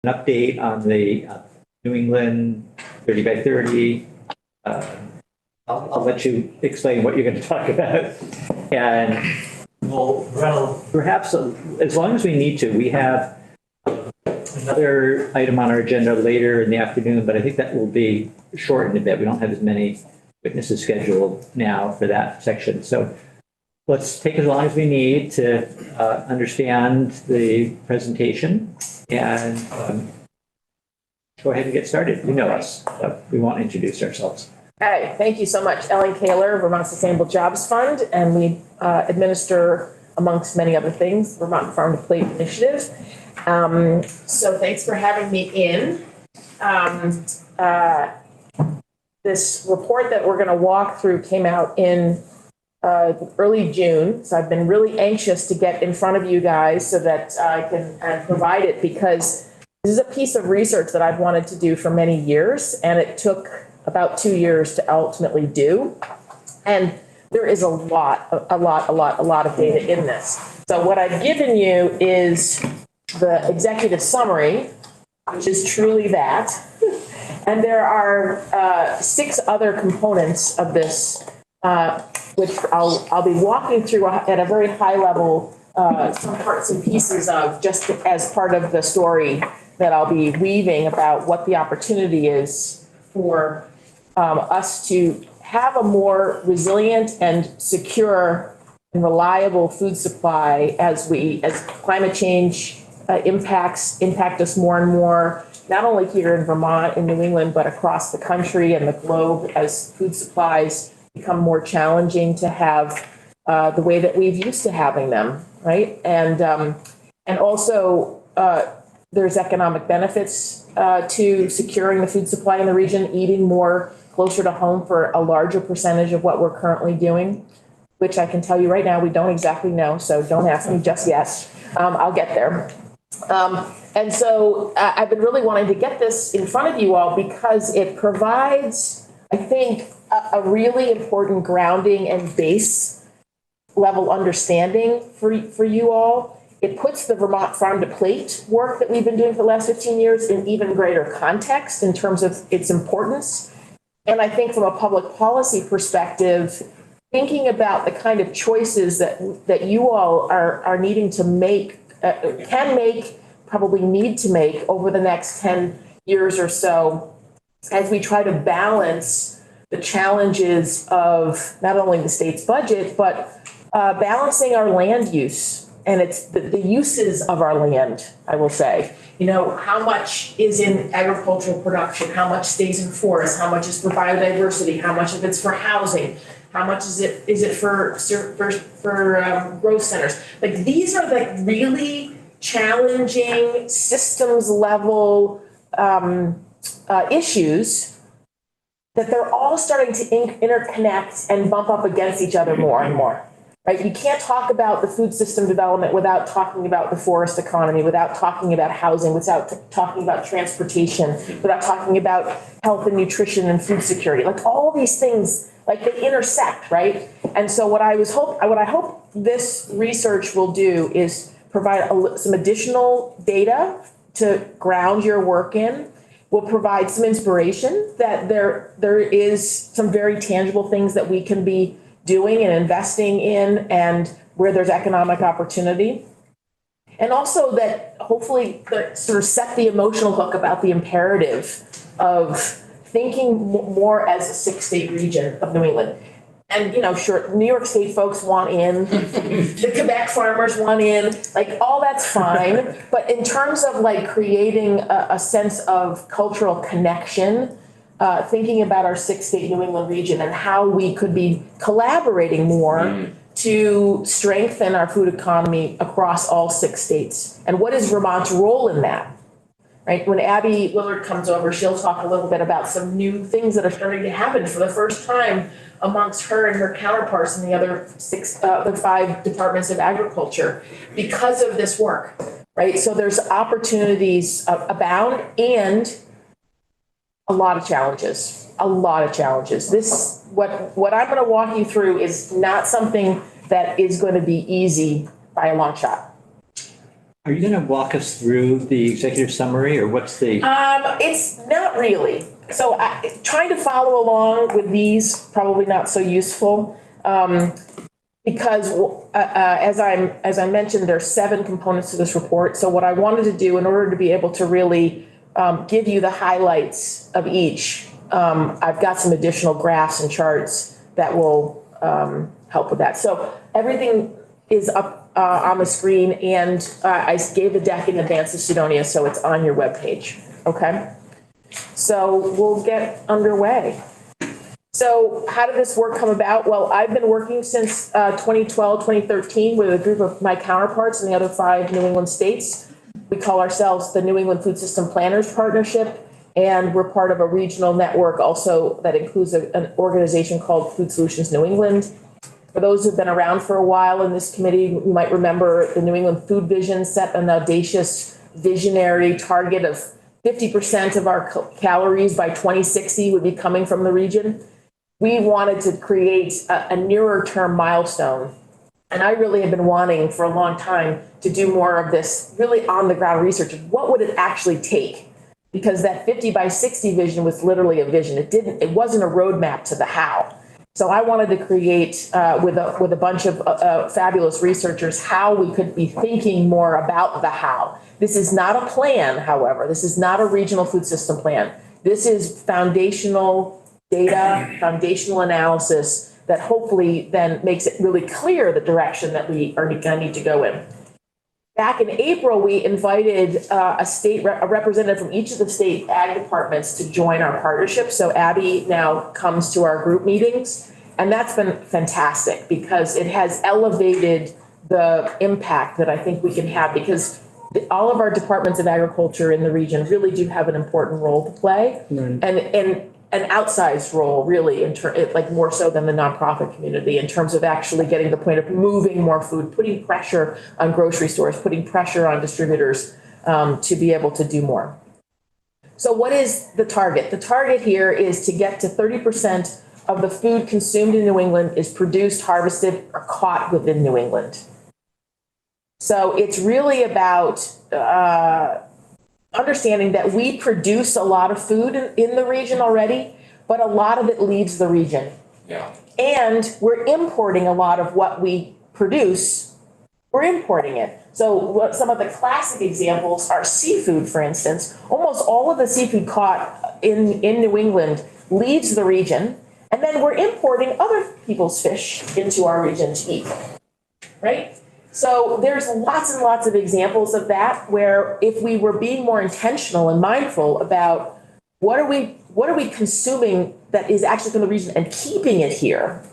an update on the New England 30 by 30. I'll let you explain what you're going to talk about. And we'll perhaps, as long as we need to, we have another item on our agenda later in the afternoon, but I think that will be shortened a bit. We don't have as many witnesses scheduled now for that section. So let's take as long as we need to understand the presentation and go ahead and get started. You know us, so we won't introduce ourselves. Hi, thank you so much. Ellen Kaler, Vermont Sustainable Jobs Fund, and we administer, amongst many other things, Vermont Farm to Plate Initiative. So thanks for having me in. This report that we're going to walk through came out in early June, so I've been really anxious to get in front of you guys so that I can provide it, because this is a piece of research that I've wanted to do for many years, and it took about 2 years to ultimately do. And there is a lot of data in this. So what I've given you is the executive summary, which is truly that. And there are 6 other components of this, which I'll be walking through at a very high level, some parts and pieces of, just as part of the story that I'll be weaving about what the opportunity is for us to have a more resilient and secure and reliable food supply as climate change impact us more and more, not only here in Vermont and New England, but across the country and the globe, as food supplies become more challenging to have the way that we've used to having them, right? And also there's economic benefits to securing the food supply in the region, eating more closer to home for a larger percentage of what we're currently doing, which I can tell you right now, we don't exactly know, so don't ask me just yet. I'll get there. And so I've been really wanting to get this in front of you all because it provides, I think, a really important grounding and base level understanding for you all. It puts the Vermont Farm to Plate work that we've been doing for the last 15 years in even greater context in terms of its importance. And I think from a public policy perspective, thinking about the kind of choices that you all are needing to make, can make, probably need to make over the next 10 years or so, as we try to balance the challenges of not only the state's budget, but balancing our land use and it's the uses of our land, I will say. You know, how much is in agricultural production, how much stays in forests, how much is for biodiversity, how much of it's for housing, how much is it for growth centers. Like, these are like really challenging systems level issues that they're all starting to interconnect and bump up against each other more and more. Right? You can't talk about the food system development without talking about the forest economy, without talking about housing, without talking about transportation, without talking about health and nutrition and food security. Like, all these things, like, they intersect, right? And so what I hope this research will do is provide some additional data to ground your work in. Will provide some inspiration that there is some very tangible things that we can be doing and investing in, and where there's economic opportunity. And also that hopefully sort of set the emotional hook about the imperative of thinking more as a 6-state region of New England. And, you know, sure, New York State folks want in, the Quebec farmers want in, like, all that's fine. But in terms of like creating a sense of cultural connection, thinking about our 6-state New England region and how we could be collaborating more to strengthen our food economy across all 6 states. And what is Vermont's role in that? Right? When Abby Willard comes over, she'll talk a little bit about some new things that are starting to happen for the first time amongst her and her counterparts in the other 5 departments of agriculture because of this work. Right? So there's opportunities abound and a lot of challenges. This, what I'm going to walk you through is not something that is going to be easy by a long shot. Are you going to walk us through the executive summary or what's the? It's not really. So trying to follow along with these, probably not so useful. Because as I mentioned, there's 7 components to this report. So what I wanted to do in order to be able to really give you the highlights of each, I've got some additional graphs and charts that will help with that. So everything is up on the screen, and I gave the deck in advance to Sidonia, so it's on your webpage. Okay, so we'll get underway. So how did this work come about? Well, I've been working since 2012, 2013 with a group of my counterparts in the other 5 New England states. We call ourselves the New England Food System Planners Partnership, and we're part of a regional network also that includes an organization called Food Solutions New England. For those who've been around for a while in this committee, you might remember the New England Food Vision set an audacious visionary target of 50% of our calories by 2060 would be coming from the region. We wanted to create a nearer term milestone. And I really have been wanting for a long time to do more of this really on the ground research. What would it actually take? Because that 50 by 60 vision was literally a vision. It wasn't a roadmap to the how. So I wanted to create with a bunch of fabulous researchers how we could be thinking more about the how. This is not a plan, however. This is not a regional food system plan. This is foundational data, foundational analysis that hopefully then makes it really clear the direction that we are going to need to go in. Back in April, we invited a representative from each of the state ag departments to join our partnership. So Abby now comes to our group meetings, and that's been fantastic because it has elevated the impact that I think we can have, because all of our departments of agriculture in the region really do have an important role to play, and an outsized role, really, like more so than the nonprofit community, in terms of actually getting the point of moving more food, putting pressure on grocery stores, putting pressure on distributors to be able to do more. So what is the target? The target here is to get to 30% of the food consumed in New England is produced, harvested, or caught within New England. So it's really about understanding that we produce a lot of food in the region already, but a lot of it leaves the region. Yeah. And we're importing a lot of what we produce. We're importing it. So some of the classic examples are seafood, for instance. Almost all of the seafood caught in New England leaves the region, and then we're importing other people's fish into our region to eat, right? So there's lots and lots of examples of that, where if we were being more intentional and mindful about what are we consuming that is actually from the region and keeping it here,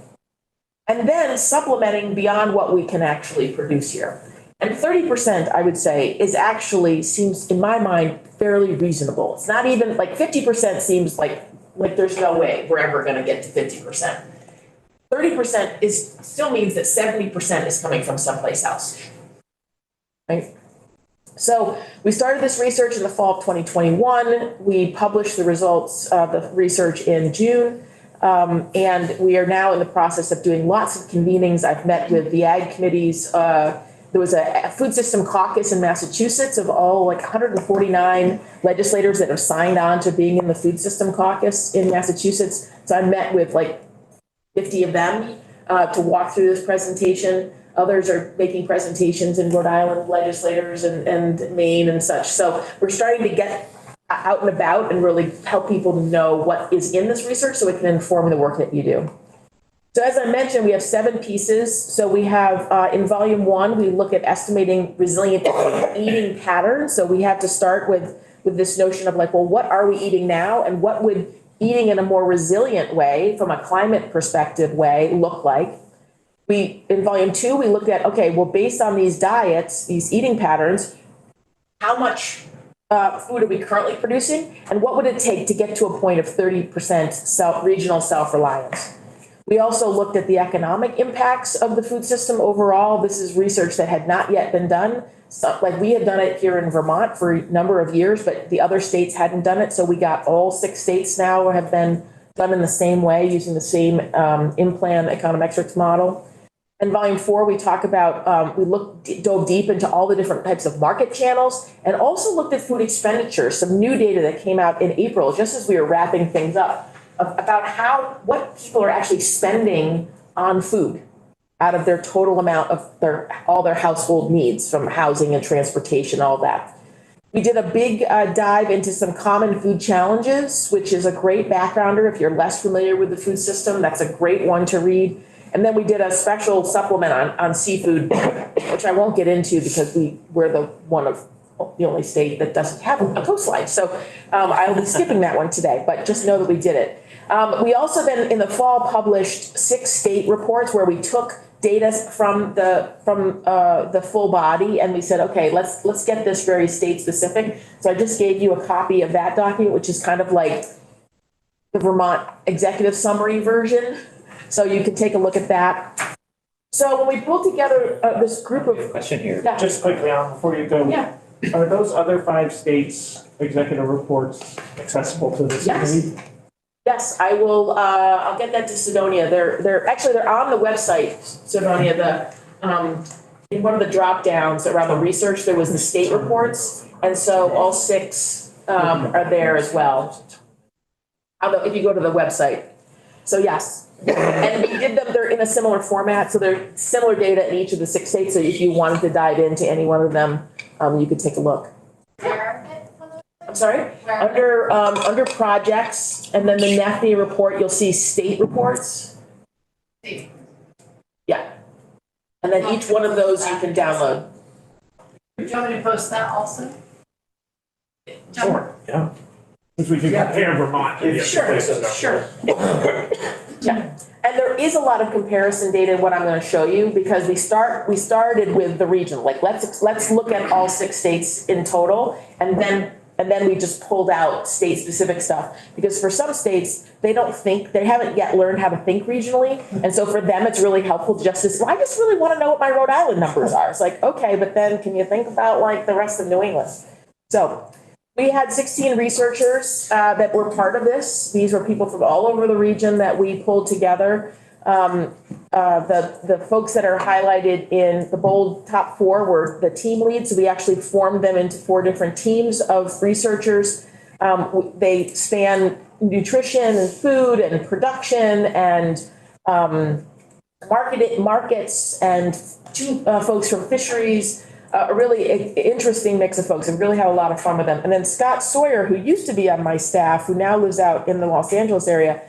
and then supplementing beyond what we can actually produce here. And 30%, I would say, seems in my mind fairly reasonable. It's not even like 50% seems like there's no way we're ever going to get to 50%. 30% still means that 70% is coming from someplace else, right? So we started this research in the fall of 2021. We published the results of the research in June, and we are now in the process of doing lots of convenings. I've met with the ag committees. There was a food system caucus in Massachusetts of all 149 legislators that have signed on to being in the food system caucus in Massachusetts. So I met with 50 of them to walk through this presentation. Others are making presentations in Rhode Island, legislators and Maine and such. So we're starting to get out and about and really help people to know what is in this research so it can inform the work that you do. So as I mentioned, we have 7 pieces. So we have in volume 1, we look at estimating resilient eating patterns. So we have to start with this notion of what are we eating now, and what would eating in a more resilient way from a climate perspective way look like. In volume 2, we looked at, based on these diets, these eating patterns, how much food are we currently producing, and what would it take to get to a point of 30% regional self-reliance? We also looked at the economic impacts of the food system overall. This is research that had not yet been done. So, we had done it here in Vermont for a number of years, but the other states hadn't done it. So we got all 6 states now have been done in the same way, using the same in-plan econometrics model. In volume 4, we talk about, dove deep into all the different types of market channels and also looked at food expenditures, some new data that came out in April, just as we were wrapping things up, about what people are actually spending on food out of their total amount of all their household needs, from housing and transportation, all that. We did a big dive into some common food challenges, which is a great backgrounder if you're less familiar with the food system. That's a great one to read. And then we did a special supplement on seafood, which I won't get into because we're the only state that doesn't have a coastline. So I'll be skipping that one today, but just know that we did it. We also then in the fall published 6 state reports where we took data from the full body and we said, okay, let's get this very state specific. So I just gave you a copy of that document, which is kind of like the Vermont executive summary version. So you can take a look at that. So when we pulled together this group of Question here. yeah. Just quickly, Alan, before you go. Yeah. Are those other 5 states' executive reports accessible to this Yes. committee? Yes, I will, I'll get that to Sidonia. They're on the website, Sidonia, in one of the drop downs around the research, there was the state reports. And so all 6, are there as well. If you go to the website. So yes, and we did them, they're in a similar format. So they're similar data in each of the 6 states. So if you wanted to dive into any one of them, you could take a look. I'm sorry, under projects, and then the NEFNI report, you'll see state reports. Yeah. And then each one of those you can download. Do you want me to post that also? Sure, yeah. If we can compare Vermont to the other places. Sure. Yeah, and there is a lot of comparison data in what I'm gonna show you, because we started with the region, like let's look at all 6 states in total, and then we just pulled out state-specific stuff. Because for some states, they haven't yet learned how to think regionally. And so for them, it's really helpful just to, well, I just really want to know what my Rhode Island numbers are. It's like, okay, but then can you think about like the rest of New England? So we had 16 researchers that were part of this. These were people from all over the region that we pulled together. The folks that are highlighted in the bold top 4 were the team leads. So we actually formed them into 4 different teams of researchers. They span nutrition and food and production and markets, and 2 folks from fisheries. A really interesting mix of folks, and really had a lot of fun with them. And then Scott Sawyer, who used to be on my staff, who now lives out in the Los Angeles area,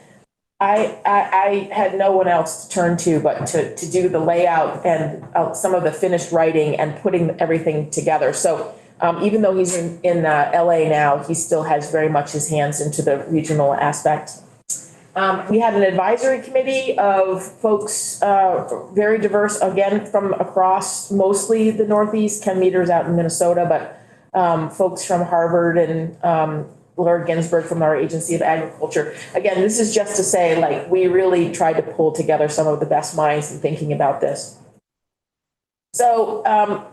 I had no one else to turn to but to do the layout and some of the finished writing and putting everything together. So even though he's in LA now, he still has very much his hands into the regional aspect. We had an advisory committee of folks, very diverse, again, from across mostly the Northeast. Ken Meter's out in Minnesota, but folks from Harvard and Laura Ginsburg from our Agency of Agriculture. Again, this is just to say, like, we really tried to pull together some of the best minds in thinking about this. So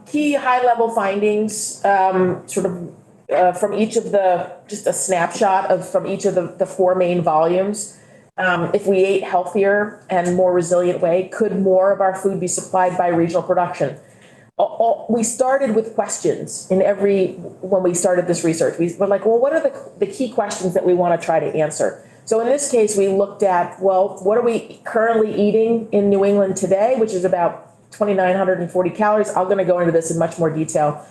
key high-level findings, sort of from each of just a snapshot from each of the 4 main volumes. If we ate healthier and more resilient way, could more of our food be supplied by regional production? We started with questions when we started this research. We were like, well, what are the key questions that we want to try to answer? So in this case, we looked at, well, what are we currently eating in New England today, which is about 2,940 calories. I'm going to go into this in much more detail.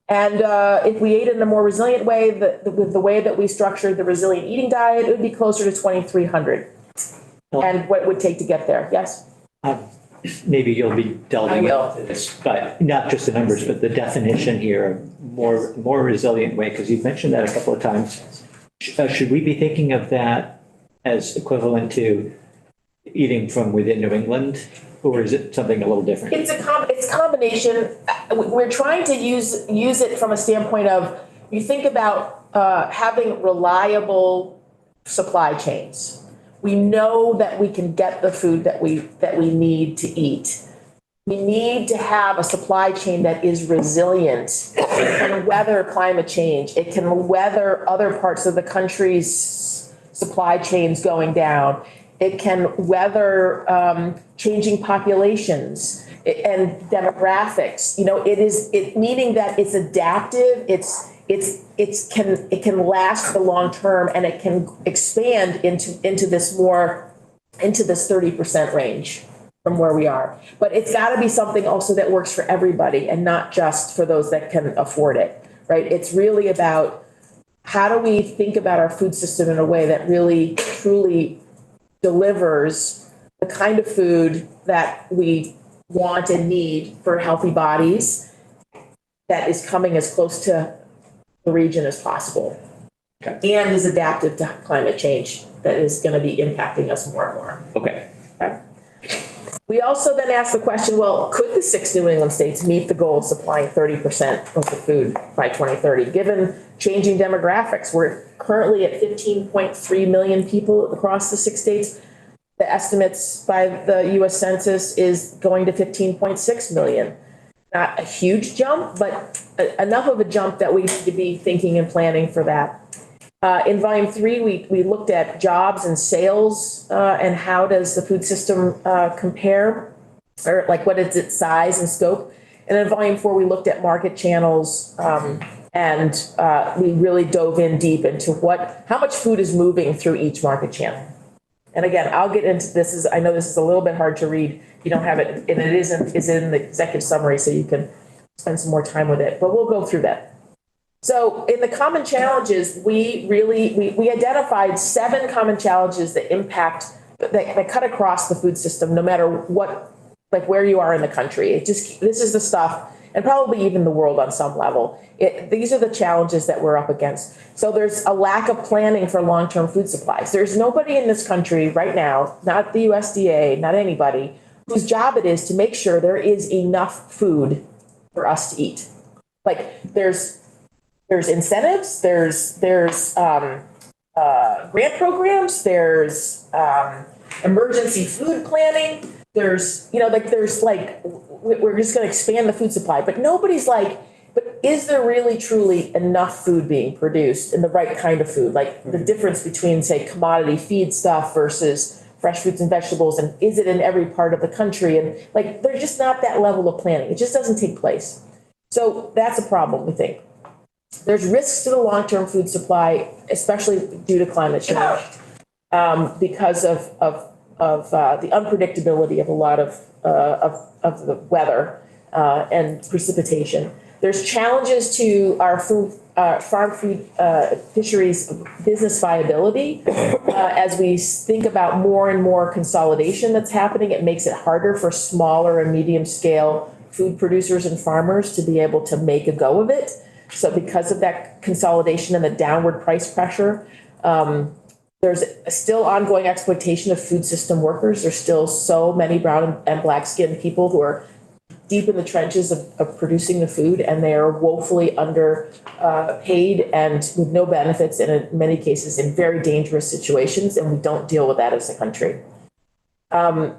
And if we ate in a more resilient way, with the way that we structured the resilient eating diet, it would be closer to 2,300. And what it would take to get there. Yes? Maybe you'll be delving I will. into this, but not just the numbers, but the definition here of more resilient way, because you've mentioned that a couple of times. Should we be thinking of that as equivalent to eating from within New England, or is it something a little different? It's a combination. We're trying to use it from a standpoint of, you think about having reliable supply chains. We know that we can get the food that we need to eat. We need to have a supply chain that is resilient. It can weather climate change. It can weather other parts of the country's supply chains going down. It can weather changing populations and demographics. Meaning that it's adaptive. It can last the long term, and it can expand into this 30% range from where we are. But it's got to be something also that works for everybody and not just for those that can afford it, right? It's really about how do we think about our food system in a way that really, truly delivers the kind of food that we want and need for healthy bodies that is coming as close to the region as possible. Okay. And is adaptive to climate change that is going to be impacting us more and more. Okay. Okay. We also then asked the question, well, could the 6 New England states meet the goal of supplying 30% of the food by 2030, given changing demographics? We're currently at 15.3 million people across the 6 states. The estimates by the US Census is going to 15.6 million. Not a huge jump, but enough of a jump that we need to be thinking and planning for that. In volume 3, we looked at jobs and sales and how does the food system compare, or like what is its size and scope. And in volume 4, we looked at market channels and we really dove in deep into how much food is moving through each market channel. And again, I'll get into this. I know this is a little bit hard to read. You don't have it, and it is in the executive summary, so you can spend some more time with it. But we'll go through that. So in the common challenges, we identified 7 common challenges that that cut across the food system, no matter what, like where you are in the country. This is the stuff, and probably even the world on some level. These are the challenges that we're up against. So there's a lack of planning for long-term food supplies. There's nobody in this country right now, not the USDA, not anybody, whose job it is to make sure there is enough food for us to eat. Like there's incentives, there's grant programs, there's emergency food planning, we're just going to expand the food supply, but nobody's like, but is there really truly enough food being produced and the right kind of food? Like the difference between, say, commodity feed stuff versus fresh fruits and vegetables, and is it in every part of the country? And like, there's just not that level of planning. It just doesn't take place. So that's a problem, we think. There's risks to the long-term food supply, especially due to climate change, because of the unpredictability of a lot of the weather and precipitation. There's challenges to our farm food fisheries business viability. As we think about more and more consolidation that's happening, it makes it harder for smaller and medium-scale food producers and farmers to be able to make a go of it. So because of that consolidation and the downward price pressure, there's still ongoing exploitation of food system workers. There's still so many brown and black-skinned people who are deep in the trenches of producing the food, and they are woefully underpaid and with no benefits, and in many cases in very dangerous situations, and we don't deal with that as a country.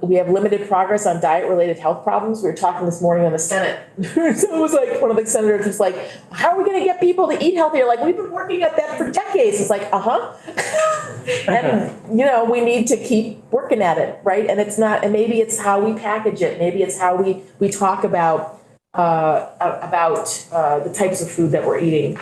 We have limited progress on diet-related health problems. We were talking this morning on the Senate. So it was like one of the senators was like, how are we going to get people to eat healthier? Like, we've been working at that for decades. It's like, And, we need to keep working at it, right? And it's not, and maybe it's how we package it. Maybe it's how we talk about the types of food that we're eating.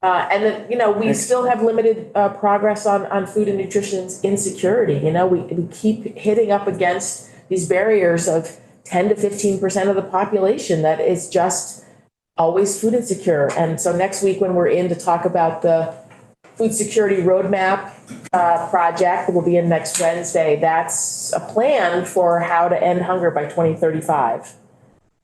And then, we still have limited progress on food and nutrition insecurity. We keep hitting up against these barriers of 10 to 15% of the population that is just always food insecure. And so next week when we're in to talk about the food security roadmap project that will be in next Wednesday, that's a plan for how to end hunger by 2035.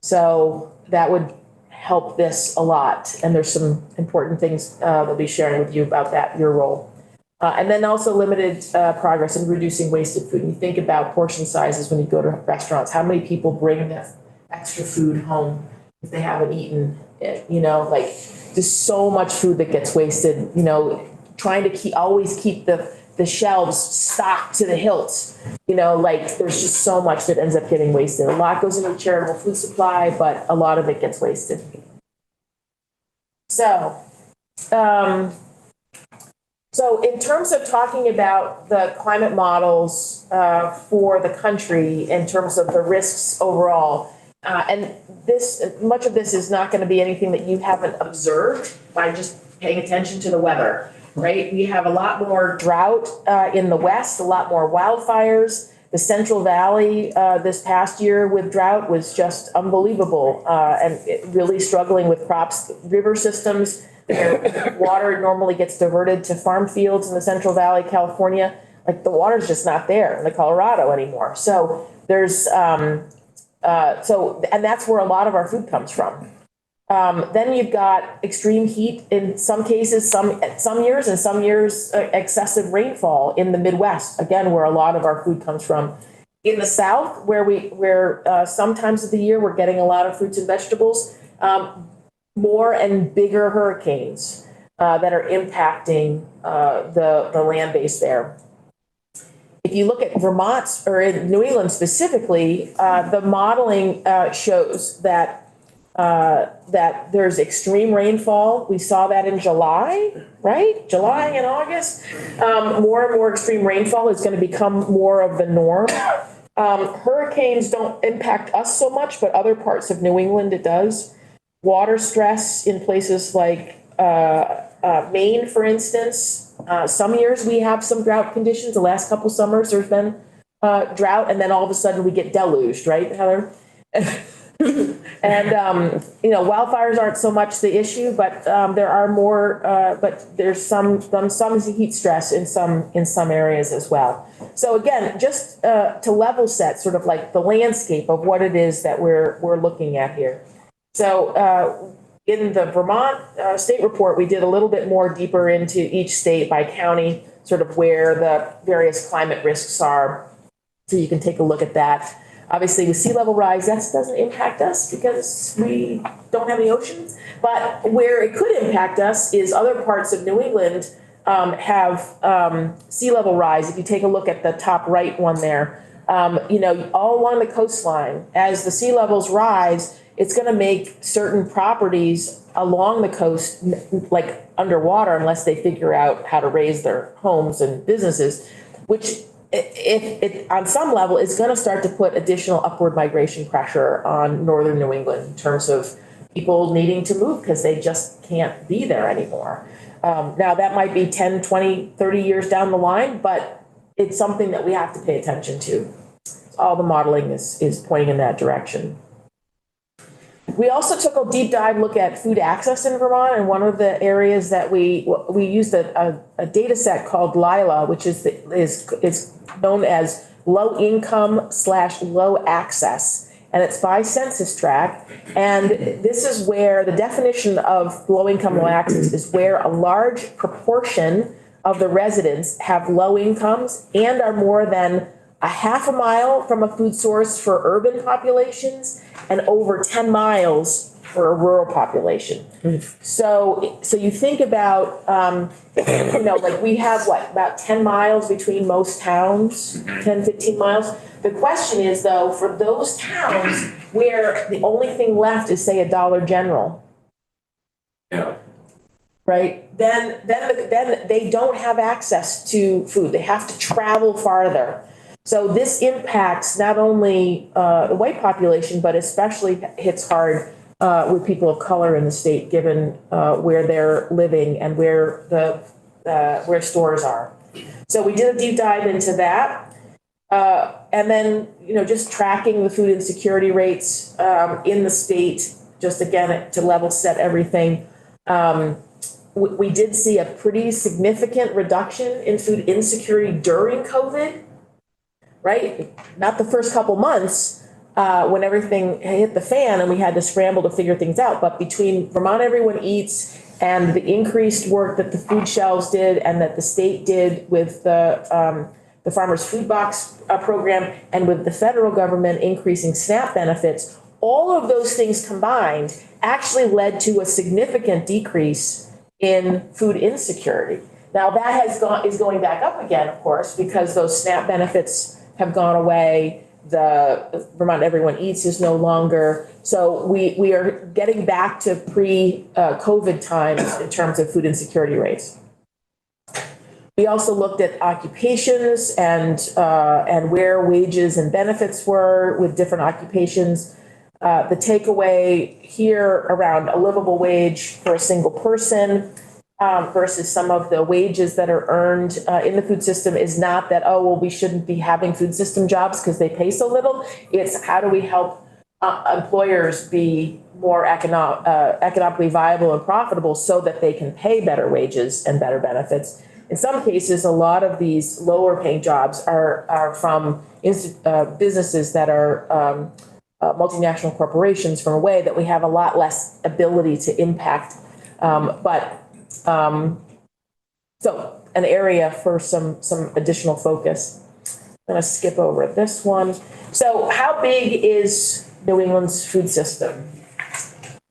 So that would help this a lot. And there's some important things they'll be sharing with you about that, your role. And then also limited progress in reducing wasted food. And you think about portion sizes when you go to restaurants, how many people bring that extra food home if they haven't eaten it, there's so much food that gets wasted, trying to always keep the shelves stocked to the hilt, there's just so much that ends up getting wasted. A lot goes into charitable food supply, but a lot of it gets wasted. So So in terms of talking about the climate models for the country in terms of the risks overall, and much of this is not going to be anything that you haven't observed by just paying attention to the weather, right? We have a lot more drought in the West, a lot more wildfires. The Central Valley this past year with drought was just unbelievable, and really struggling with crops, river systems. Water normally gets diverted to farm fields in the Central Valley, California. Like the water's just not there in the Colorado anymore. So there's and that's where a lot of our food comes from. Then you've got extreme heat in some cases, some years, and some years excessive rainfall in the Midwest. Again, where a lot of our food comes from. In the South, where sometimes of the year we're getting a lot of fruits and vegetables, more and bigger hurricanes that are impacting the land base there. If you look at Vermont or in New England specifically, the modeling shows that there's extreme rainfall. We saw that in July, right? July and August. More and more extreme rainfall is going to become more of the norm. Hurricanes don't impact us so much, but other parts of New England it does. Water stress in places like Maine, for instance. Some years we have some drought conditions. The last couple summers there's been drought, and then all of a sudden we get deluged, right, Heather? And wildfires aren't so much the issue, but there are more. But there's some heat stress in some areas as well. So again, just to level set, sort of like the landscape of what it is that we're looking at here. So in the Vermont state report, we did a little bit more deeper into each state by county, sort of where the various climate risks are. So you can take a look at that. Obviously, with sea level rise, that doesn't impact us because we don't have any oceans. But where it could impact us is other parts of New England have sea level rise. If you take a look at the top right one there, all along the coastline, as the sea levels rise, it's going to make certain properties along the coast like underwater unless they figure out how to raise their homes and businesses, which if on some level is going to start to put additional upward migration pressure on northern New England in terms of people needing to move because they just can't be there anymore. Now that might be 10, 20, 30 years down the line, but it's something that we have to pay attention to. All the modeling is pointing in that direction. We also took a deep dive look at food access in Vermont, and one of the areas that we used a data set called LILA, which is known as low income / low access, and it's by census tract. And this is where the definition of low income, low access is where a large proportion of the residents have low incomes and are more than a half a mile from a food source for urban populations and over 10 miles for a rural population. So you think about, like we have about 10 miles between most towns, 10, 15 miles. The question is though, for those towns where the only thing left is say a Dollar General. Yeah. Right, then they don't have access to food. They have to travel farther. So this impacts not only the white population, but especially hits hard with people of color in the state, given where they're living and where where stores are. So we did a deep dive into that, and then just tracking the food insecurity rates in the state. Just again to level set everything. We did see a pretty significant reduction in food insecurity during COVID. Right? Not the first couple months when everything hit the fan and we had to scramble to figure things out. But between Vermont Everyone Eats and the increased work that the food shelves did and that the state did with the Farmers Food Box program and with the federal government increasing SNAP benefits, all of those things combined actually led to a significant decrease in food insecurity. Now that is going back up again, of course, because those SNAP benefits have gone away. The Vermont Everyone Eats is no longer. So we are getting back to pre-COVID times in terms of food insecurity rates. We also looked at occupations and where wages and benefits were with different occupations. The takeaway here around a livable wage for a single person versus some of the wages that are earned in the food system is not that, oh, well, we shouldn't be having food system jobs because they pay so little. It's how do we help employers be more economically viable and profitable so that they can pay better wages and better benefits. In some cases, a lot of these lower paying jobs are from businesses that are multinational corporations from a way that we have a lot less ability to impact. So an area for some additional focus. I'm going to skip over this one. So how big is New England's food system?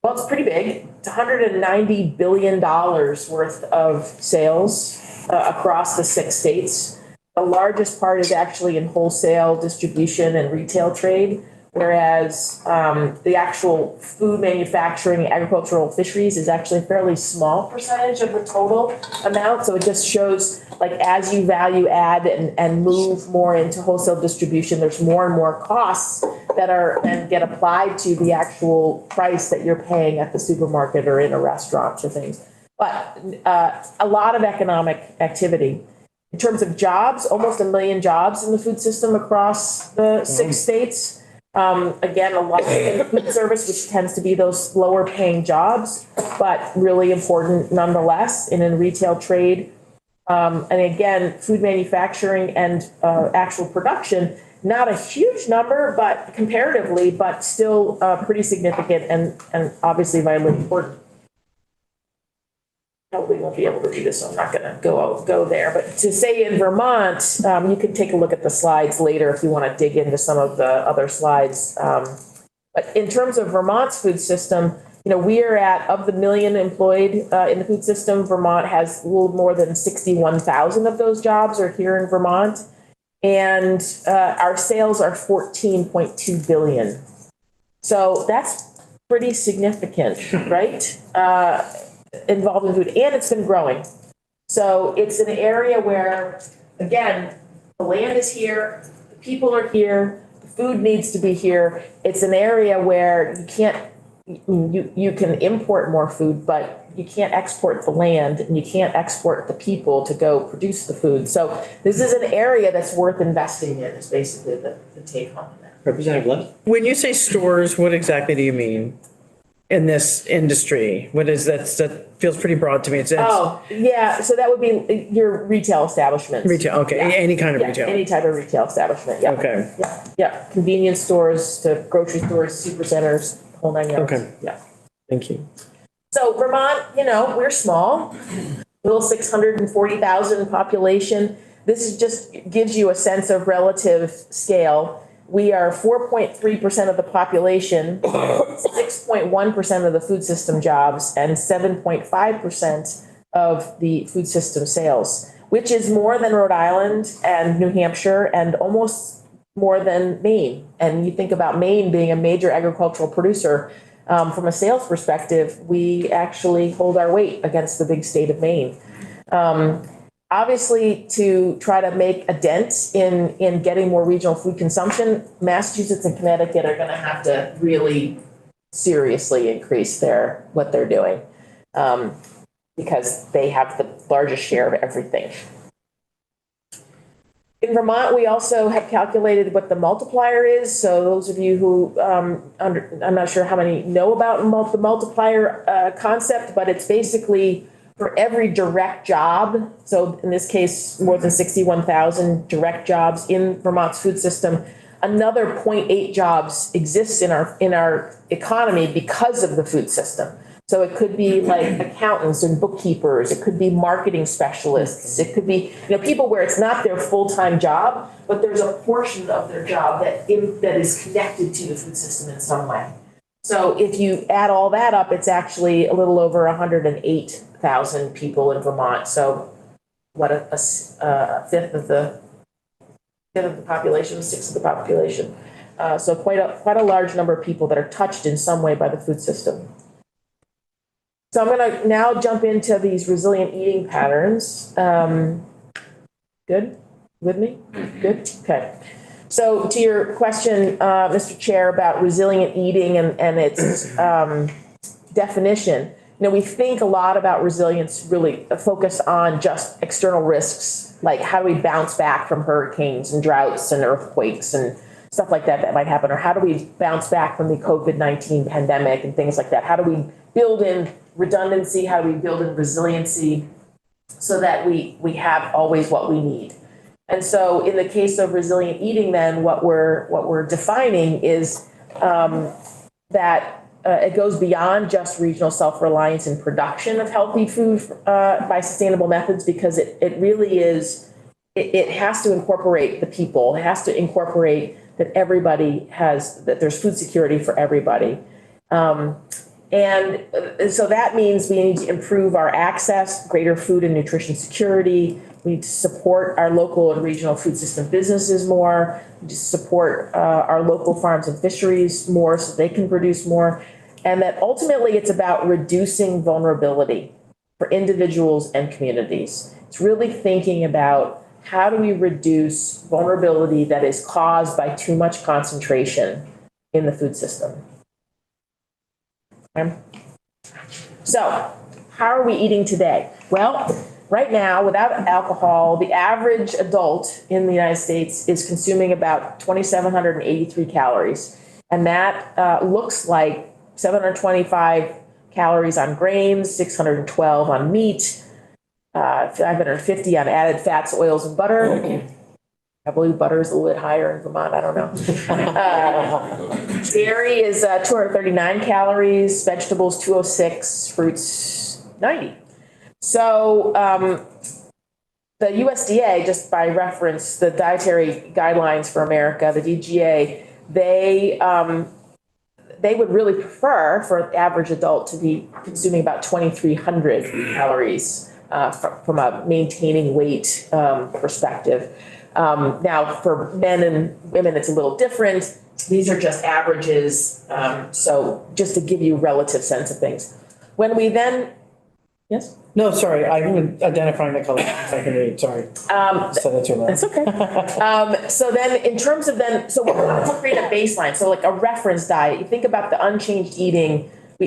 Well, it's pretty big. It's $190 billion worth of sales across the 6 states. The largest part is actually in wholesale distribution and retail trade, whereas the actual food manufacturing, agricultural fisheries is actually a fairly small percentage of the total amount. So it just shows, like, as you value add and move more into wholesale distribution, there's more and more costs that are and get applied to the actual price that you're paying at the supermarket or in a restaurant or things. But a lot of economic activity. In terms of jobs, almost 1 million jobs in the food system across the 6 states. Again, a lot in food service, which tends to be those lower paying jobs, but really important nonetheless, and in retail trade. And again, food manufacturing and actual production, not a huge number, but comparatively, but still pretty significant and obviously vitally important. Probably won't be able to do this, so I'm not going to go there. But to say in Vermont, you can take a look at the slides later if you want to dig into some of the other slides. But in terms of Vermont's food system, you know, we are at, of the 1 million employed in the food system, Vermont has a little more than 61,000 of those jobs are here in Vermont. And our sales are 14.2 billion. So that's pretty significant, right? Involved in food, and it's been growing. So it's an area where, again, the land is here, the people are here, the food needs to be here. It's an area where you can't, you can import more food, but you can't export the land and you can't export the people to go produce the food. So this is an area that's worth investing in, is basically the take home on that. Representative Lynn? When you say stores, what exactly do you mean in this industry? What is that? That feels pretty broad to me. It's Oh, yeah, so that would be your retail establishments. retail. Okay, Yeah. any kind of Yeah, retail. any type of retail establishment, yeah. Okay. Yeah, convenience stores to grocery stores, super centers, whole 9 yards. Okay. Yeah. Thank you. So Vermont, you know, we're small, little 640,000 population. This is just gives you a sense of relative scale. We are 4.3% of the population, 6.1% of the food system jobs, and 7.5% of the food system sales, which is more than Rhode Island and New Hampshire and almost more than Maine. And you think about Maine being a major agricultural producer, from a sales perspective, we actually hold our weight against the big state of Maine. Obviously, to try to make a dent in getting more regional food consumption, Massachusetts and Connecticut are going to have to really seriously increase what they're doing, because they have the largest share of everything. In Vermont, we also have calculated what the multiplier is. So those of you who, I'm not sure how many know about the multiplier concept, but it's basically for every direct job. So in this case, more than 61,000 direct jobs in Vermont's food system. Another 0.8 jobs exists in our economy because of the food system. So it could be like accountants and bookkeepers. It could be marketing specialists. It could be, you know, people where it's not their full-time job, but there's a portion of their job that is connected to the food system in some way. So if you add all that up, it's actually a little over 108,000 people in Vermont. So what a fifth of the population, 1/6 of the population. So quite a large number of people that are touched in some way by the food system. So I'm going to now jump into these resilient eating patterns. Good with me? Good? Okay. So to your question, Mr. Chair, about resilient eating and its definition, we think a lot about resilience really focus on just external risks, like how do we bounce back from hurricanes and droughts and earthquakes and stuff like that might happen, or how do we bounce back from the COVID-19 pandemic and things like that? How do we build in redundancy? How do we build in resiliency so that we have always what we need? And so in the case of resilient eating, then what we're defining is that it goes beyond just regional self-reliance in production of healthy food by sustainable methods, because it really is, it has to incorporate the people. It has to incorporate that that there's food security for everybody. And so that means we need to improve our access, greater food and nutrition security. We need to support our local and regional food system businesses more. We need to support our local farms and fisheries more so they can produce more. And that ultimately it's about reducing vulnerability for individuals and communities. It's really thinking about how do we reduce vulnerability that is caused by too much concentration in the food system. Okay. So how are we eating today? Well, right now, without alcohol, the average adult in the United States is consuming about 2,783 calories. And that looks like 725 calories on grains, 612 on meat, 550 on added fats, oils, and butter. I believe butter is a little bit higher in Vermont. I don't know. Dairy is 239 calories, vegetables 206, fruits 90. So the USDA, just by reference, the Dietary Guidelines for America, the DGA, they would really prefer for the average adult to be consuming about 2,300 calories from a maintaining weight perspective. Now, for men and women, it's a little different. These are just averages. So just to give you a relative sense of things. When we then, yes? No, sorry, I'm identifying the color. I can read, sorry. So that's your That's okay. So then in terms of so we're going to create a baseline. So like a reference diet, you think about the unchanged eating, we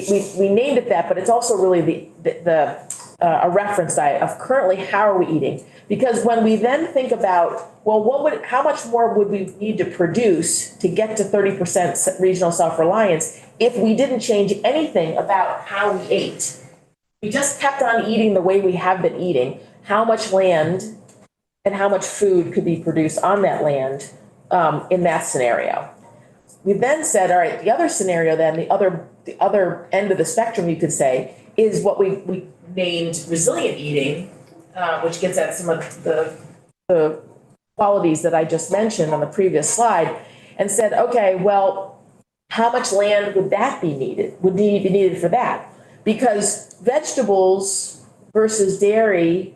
named it that, but it's also really a reference diet of currently how are we eating? Because when we then think about, well, how much more would we need to produce to get to 30% regional self-reliance if we didn't change anything about how we ate? We just kept on eating the way we have been eating. How much land and how much food could be produced on that land in that scenario? We then said, all right, the other scenario then, the other end of the spectrum, you could say, is what we named resilient eating, which gets at some of the qualities that I just mentioned on the previous slide, and said, okay, well, how much land would that be needed? Would be needed for that? Because vegetables versus dairy,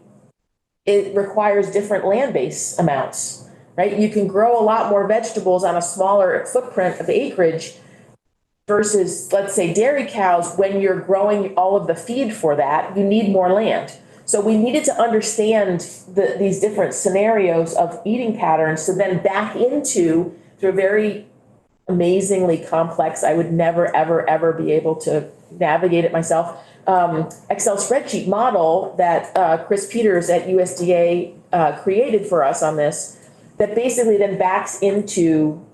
it requires different land base amounts, right? You can grow a lot more vegetables on a smaller footprint of acreage versus, let's say, dairy cows. When you're growing all of the feed for that, you need more land. So we needed to understand these different scenarios of eating patterns to then back into, through a very amazingly complex, I would never, ever, ever be able to navigate it myself, Excel spreadsheet model that Chris Peters at USDA created for us on this, that basically then backs into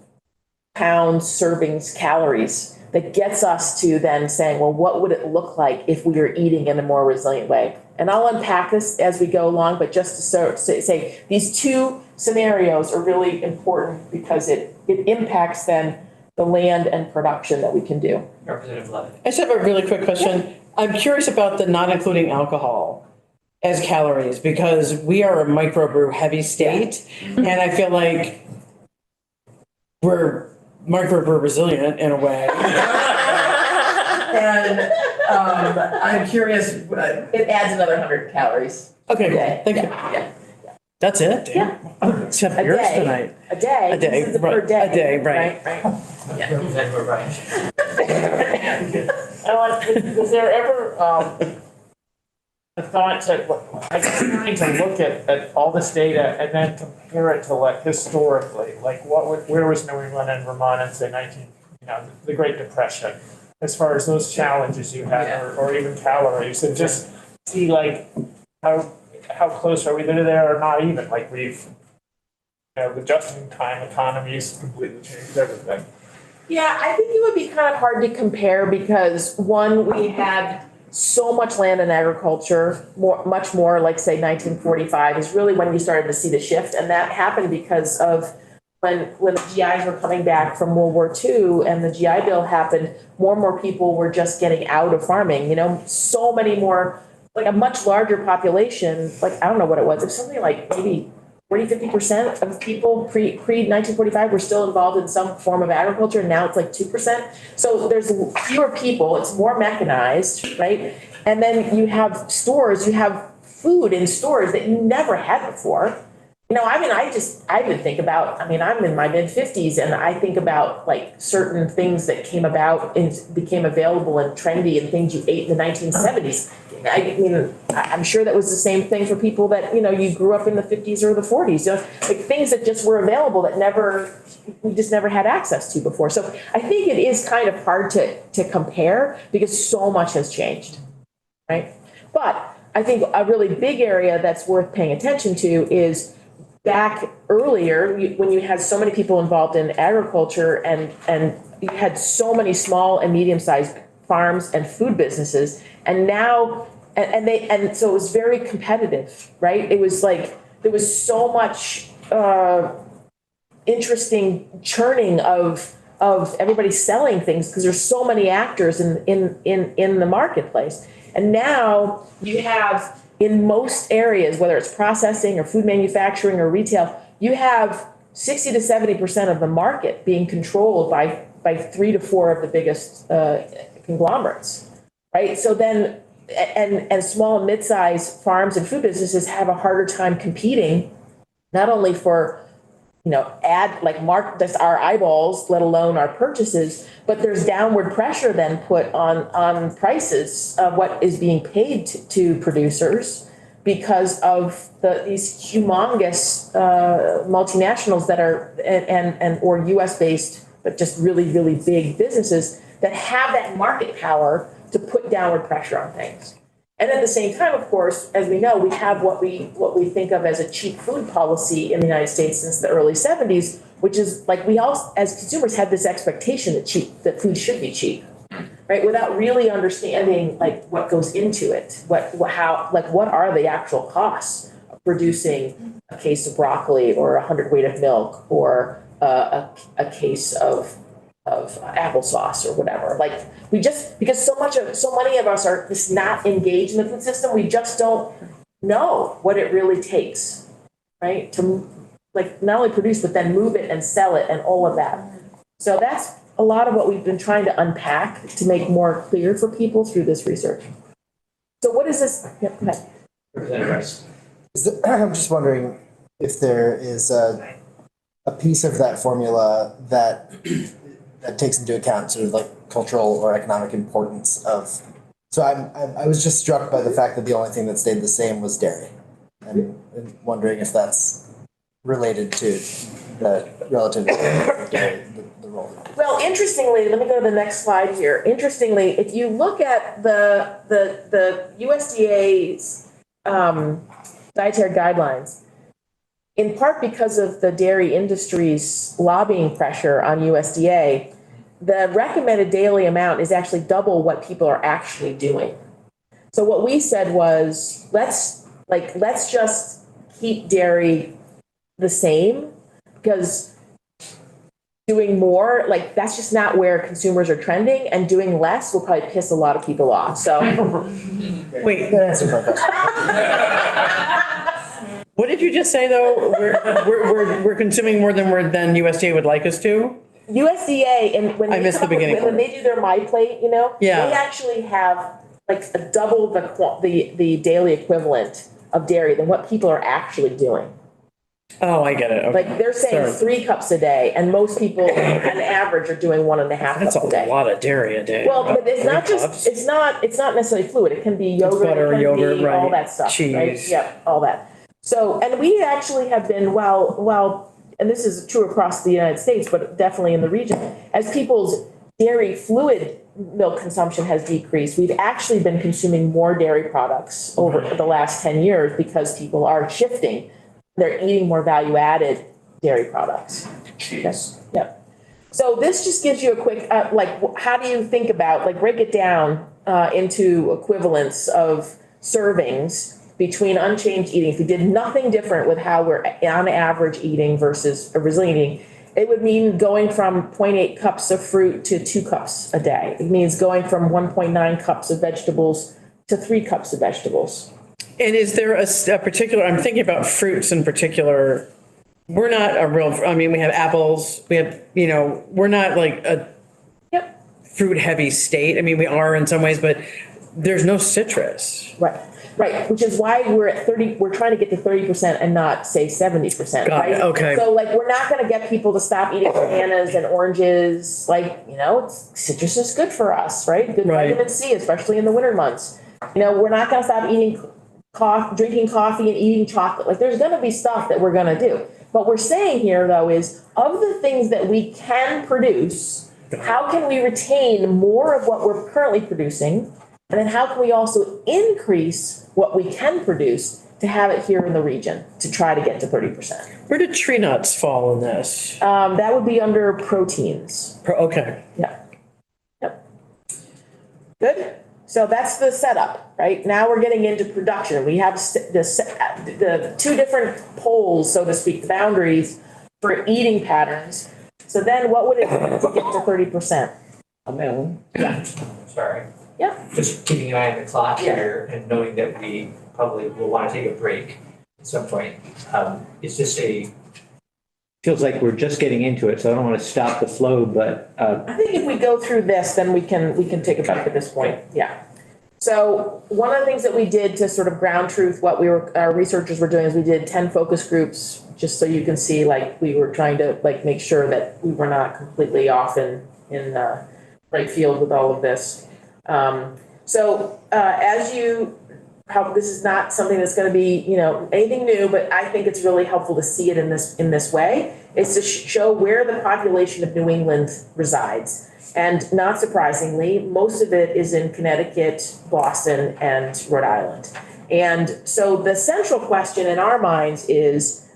pounds, servings, calories, that gets us to then saying, well, what would it look like if we were eating in a more resilient way? And I'll unpack this as we go along, but just to say these two scenarios are really important because it impacts then the land and production that we can do. Representative Levin. I just have a really quick question. Yeah. I'm curious about the not including alcohol as calories, because we are a microbrew heavy state. Yeah. And I feel like we're microbrew resilient in a way. And I'm curious. It adds another 100 calories. Okay, thank you. Yeah. That's it? Yeah. Except yours tonight. A day. A day, This is right. per day. A day, right. Yeah. Representative O'Brien. Was there ever the thought to, I'm trying to look at all this data and then compare it to like historically, like where was New England and Vermont in say the Great Depression, as far as those challenges you had, or even calories, and just see like how close are we there or not even, like the just-in-time economies completely changed everything. Yeah, I think it would be kind of hard to compare because one, we had so much land in agriculture, much more like say 1945 is really when you started to see the shift. And that happened because of when the GIs were coming back from World War II and the GI Bill happened, more and more people were just getting out of farming, so many more, like a much larger population, like I don't know what it was, it's something like maybe 40-50% of people pre-1945 were still involved in some form of agriculture, and now it's like 2%. So there's fewer people, it's more mechanized, right? And then you have stores, you have food in stores that you never had before. I even think about, I'm in my mid-50s, and I think about like certain things that came about and became available and trendy and things you ate in the 1970s. I'm sure that was the same thing for people that, you grew up in the 50s or the 40s, like things that just were available that we just never had access to before. So I think it is kind of hard to compare because so much has changed, right? But I think a really big area that's worth paying attention to is back earlier when you had so many people involved in agriculture and you had so many small and medium-sized farms and food businesses, and now and so it was very competitive, right? It was like there was so much interesting churning of everybody selling things because there's so many actors in the marketplace. And now you have, in most areas, whether it's processing or food manufacturing or retail, you have 60 to 70% of the market being controlled by 3 to 4 of the biggest conglomerates, right? So then, and small and mid-sized farms and food businesses have a harder time competing, not only for just our eyeballs, let alone our purchases, but there's downward pressure then put on prices of what is being paid to producers because of these humongous multinationals that are or US based, but just really, really big businesses that have that market power to put downward pressure on things. And at the same time, of course, as we know, we have what we think of as a cheap food policy in the United States since the early 70s, which is like we all, as consumers, had this expectation that food should be cheap, right? Without really understanding like what goes into it, what are the actual costs of producing a case of broccoli or 100 weight of milk or a case of applesauce or whatever. Like because so many of us are just not engaged in the food system, we just don't know what it really takes, right? To like not only produce, but then move it and sell it and all of that. So that's a lot of what we've been trying to unpack to make more clear for people through this research. So what is this? Yeah, go ahead. Representative Rice. I'm just wondering if there is a piece of that formula that takes into account sort of like cultural or economic importance of. So I was just struck by the fact that the only thing that stayed the same was dairy, and wondering if that's related to the relative dairy, the role. Well, interestingly, let me go to the next slide here. Interestingly, if you look at the USDA's dietary guidelines, in part because of the dairy industry's lobbying pressure on USDA, the recommended daily amount is actually double what people are actually doing. So what we said was, let's just keep dairy the same, because doing more, like that's just not where consumers are trending, and doing less will probably piss a lot of people off. So Wait, That's my question. what did you just say though? We're consuming more than USDA would like us to? USDA, and when I missed the beginning. when they do their My Plate, Yeah. they actually have like a double the daily equivalent of dairy than what people are actually doing. Oh, I get it. Okay. Like, they're saying Sorry. 3 cups a day, and most people on average are doing 1.5 That's cups a day. a lot of dairy a day. Well, but it's not Three just, cups? it's not necessarily fluid, it can be yogurt, butter, it can yogurt, be all right, that stuff, right? cheese. Yep, all that. So, and we actually have been, well, and this is true across the United States, but definitely in the region, as people's dairy fluid milk consumption has decreased, we've actually been consuming more dairy products over the last 10 years because people are shifting. They're eating more value-added dairy products. Cheese. Yep. So this just gives you a quick, how do you think about, break it down into equivalents of servings between unchanged eating. If we did nothing different with how we're on average eating versus originally eating, it would mean going from 0.8 cups of fruit to 2 cups a day. It means going from 1.9 cups of vegetables to 3 cups of vegetables. And is there a particular, I'm thinking about fruits in particular. We're not a real, I mean, we have apples, we have, we're not like a Yep. fruit heavy state. I mean, we are in some ways, but there's no citrus. Right, which is why we're at 30, we're trying to get to 30% and not say 70%, Got right? it, okay. So we're not gonna get people to stop eating bananas and oranges, citrus is good for us, right? Good Right. vitamin C, especially in the winter months. We're not gonna stop eating drinking coffee and eating chocolate. There's gonna be stuff that we're gonna do. What we're saying here though is, of the things that we can produce, how can we retain more of what we're currently producing? And then how can we also increase what we can produce to have it here in the region to try to get to 30%? Where do tree nuts fall in this? That would be under proteins. Okay. Yeah. Yep. Good. So that's the setup, right? Now we're getting into production. We have the 2 different poles, so to speak, the boundaries for eating patterns. So then what would it take to get to 30%? Ellen? Yeah. Sorry. Yeah. Just keeping an eye on the clock Yeah. here and knowing that we probably will want to take a break at some point. It's just feels like we're just getting into it, so I don't want to stop the flow, but I think if we go through this, then we can take it back at this point. Yeah. So one of the things that we did to sort of ground truth what our researchers were doing is we did 10 focus groups, just so you can see, we were trying to make sure that we were not completely off in right field with all of this. As you, this is not something that's going to be, anything new, but I think it's really helpful to see it in this way, is to show where the population of New England resides. And not surprisingly, most of it is in Connecticut, Boston, and Rhode Island. And so the central question in our minds is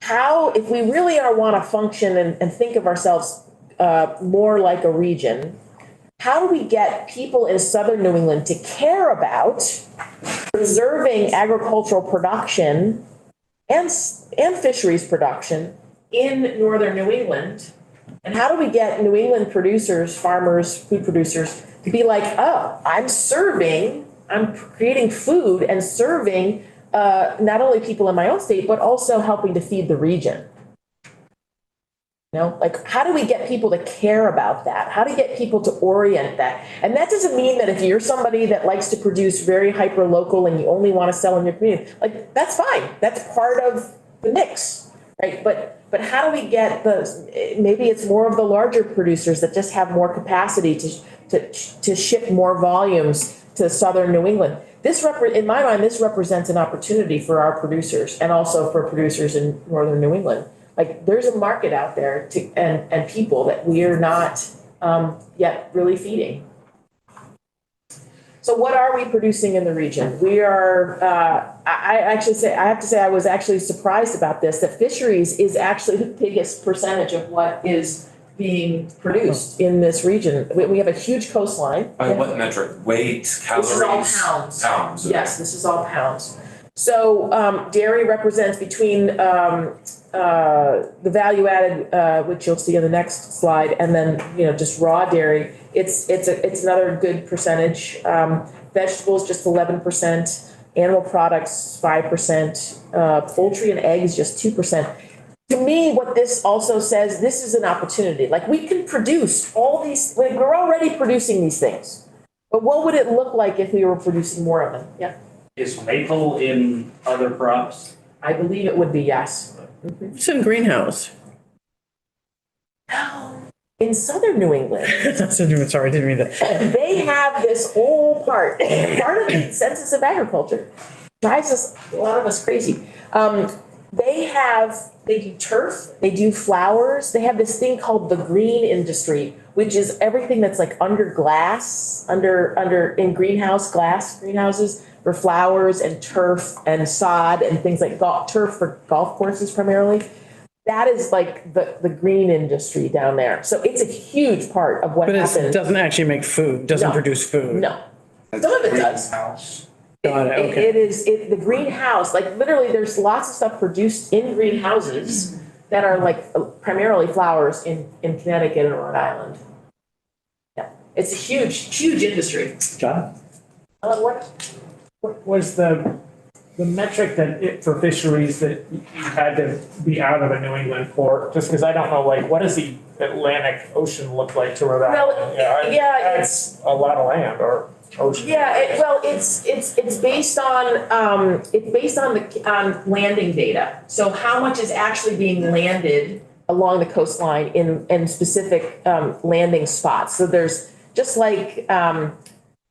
how, if we really want to function and think of ourselves more like a region, how do we get people in southern New England to care about preserving agricultural production and fisheries production in northern New England? And how do we get New England producers, farmers, food producers to be like, oh, I'm creating food and serving not only people in my own state, but also helping to feed the region? How do we get people to care about that? How do you get people to orient that? And that doesn't mean that if you're somebody that likes to produce very hyper local and you only want to sell in your community, that's fine. That's part of the mix, right? But how do we get maybe it's more of the larger producers that just have more capacity to ship more volumes to southern New England. In my mind, this represents an opportunity for our producers and also for producers in northern New England. There's a market out there and people that we are not yet really feeding. So what are we producing in the region? We are, I have to say I was actually surprised about this, that fisheries is actually the biggest percentage of what is being produced in this region. We have a huge coastline. By what metric? Weight, calories? This is all pounds. Pounds. Okay. Yes, this is all pounds. So dairy represents between the value added, which you'll see on the next slide, and then just raw dairy. It's another good percentage. Vegetables just 11%. Animal products 5%. Poultry and eggs just 2%. To me, what this also says, this is an opportunity. We can produce all these. We're already producing these things, but what would it look like if we were producing more of them? Yeah. Is maple in other crops? I believe it would be, yes. It's in greenhouse. In southern New England, Sorry, I didn't read that. they have this whole part of the Census of Agriculture. Drives a lot of us crazy. They do turf, they do flowers, they have this thing called the green industry, which is everything that's like under glass, in greenhouse, glass greenhouses for flowers and turf and sod and things like turf for golf courses primarily. That is like the green industry down there. So it's a huge part of what But happens. it doesn't actually make food, doesn't No. produce food. No, some of it does. Got it, okay. The greenhouse, like literally there's lots of stuff produced in greenhouses that are like primarily flowers in Connecticut and Rhode Island. Yeah, it's a huge industry. John? What was the metric for fisheries that you had to be out of a New England port? Just because I don't know, like, what does the Atlantic Ocean look like to Rhode Island? Well, That's a lot of land or ocean. Yeah, it's based on on landing data. So how much is actually being landed along the coastline in specific landing spots? So there's just like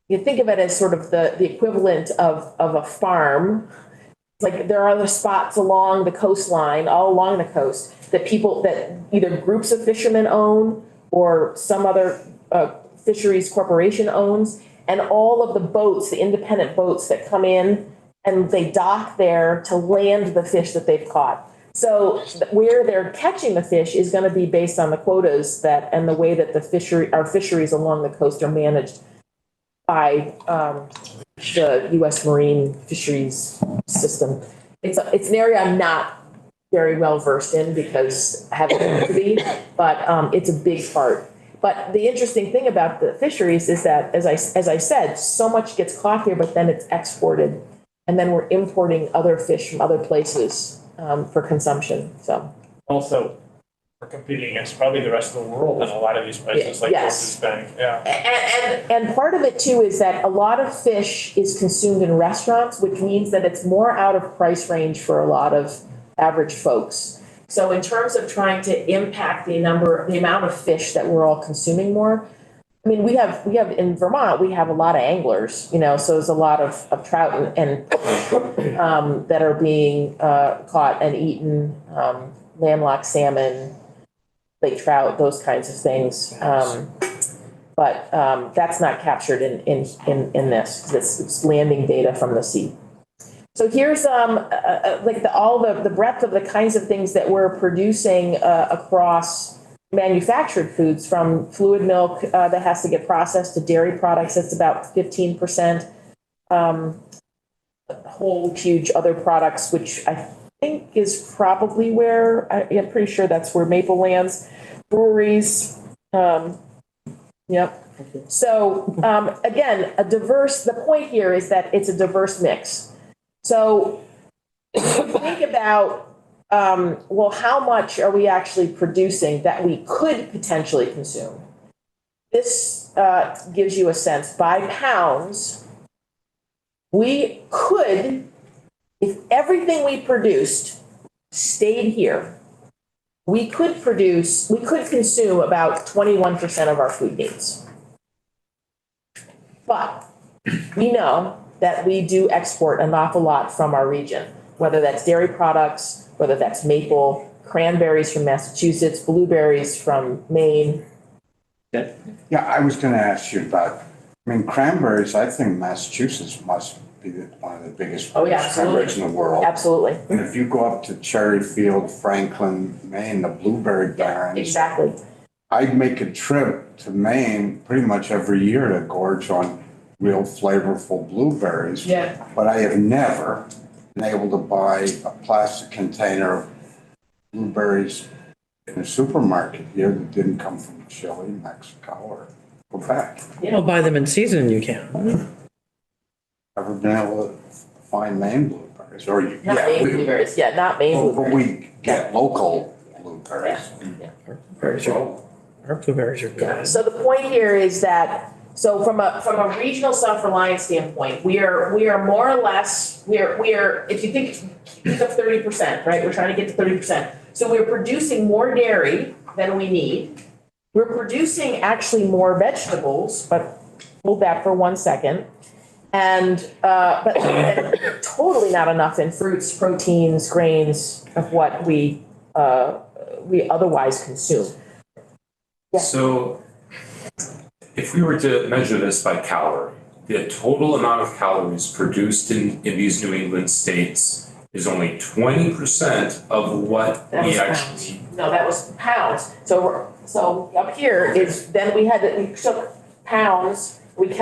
you think of it as sort of the equivalent of a farm. Like there are the spots along the coastline, all along the coast, that either groups of fishermen own or some other fisheries corporation owns. And all of the boats, the independent boats that come in and they dock there to land the fish that they've caught. So where they're catching the fish is going to be based on the quotas and the way that our fisheries along the coast are managed by the U.S. Marine Fisheries System. It's an area I'm not very well versed in because I haven't learned to be, but it's a big part. But the interesting thing about the fisheries is that, as I said, so much gets caught here, but then it's exported, and then we're importing other fish from other places for consumption. So Also, we're competing against probably the rest of the world in a lot of these places, like Yes. Bank. Yeah. and part of it too is that a lot of fish is consumed in restaurants, which means that it's more out of price range for a lot of average folks. So in terms of trying to impact the amount of fish that we're all consuming more, I mean, we have in Vermont, we have a lot of anglers, so there's a lot of trout and that are being caught and eaten, landlocked salmon, lake trout, those kinds of things. But that's not captured in this. It's landing data from the sea. So here's like the breadth of the kinds of things that we're producing across manufactured foods, from fluid milk that has to get processed to dairy products. That's about 15%. Whole huge other products, which I think is probably where I'm pretty sure that's where Maple lands. Breweries. Yep. So again, the point here is that it's a diverse mix. So think about, how much are we actually producing that we could potentially consume? This gives you a sense. By pounds, we could, if everything we produced stayed here, we could consume about 21% of our food needs. But we know that we do export an awful lot from our region, whether that's dairy products, whether that's maple, cranberries from Massachusetts, blueberries from Maine. Yeah, I was gonna ask you about, cranberries, I think Massachusetts must be one of the biggest Oh, yeah, cranberries in the world. Absolutely. And if you go up to Cherryfield, Franklin, Maine, the blueberry barrens. Exactly. I'd make a trip to Maine pretty much every year to gorge on real flavorful blueberries. Yeah. But I have never been able to buy a plastic container of blueberries in a supermarket here that didn't come from Chile, Mexico, or Quebec. I'll buy them in season, you can. Never been able to find Maine blueberries, or Not Maine blueberries. Yeah, not Maine But blueberries. we get local blueberries. Our blueberries are Yeah. good. So the point here is that So from a regional self-reliance standpoint, we are more or less, we are, if you think of 30%, right? We're trying to get to 30%. So we're producing more dairy than we need. We're producing actually more vegetables, but hold that for 1 second. And, but totally not enough in fruits, proteins, grains of what we otherwise consume. Yeah. So if we were to measure this by calorie, the total amount of calories produced in these New England states is only 20% of what That was we pounds. actually. No, that was pounds. So up here is, then we took pounds, we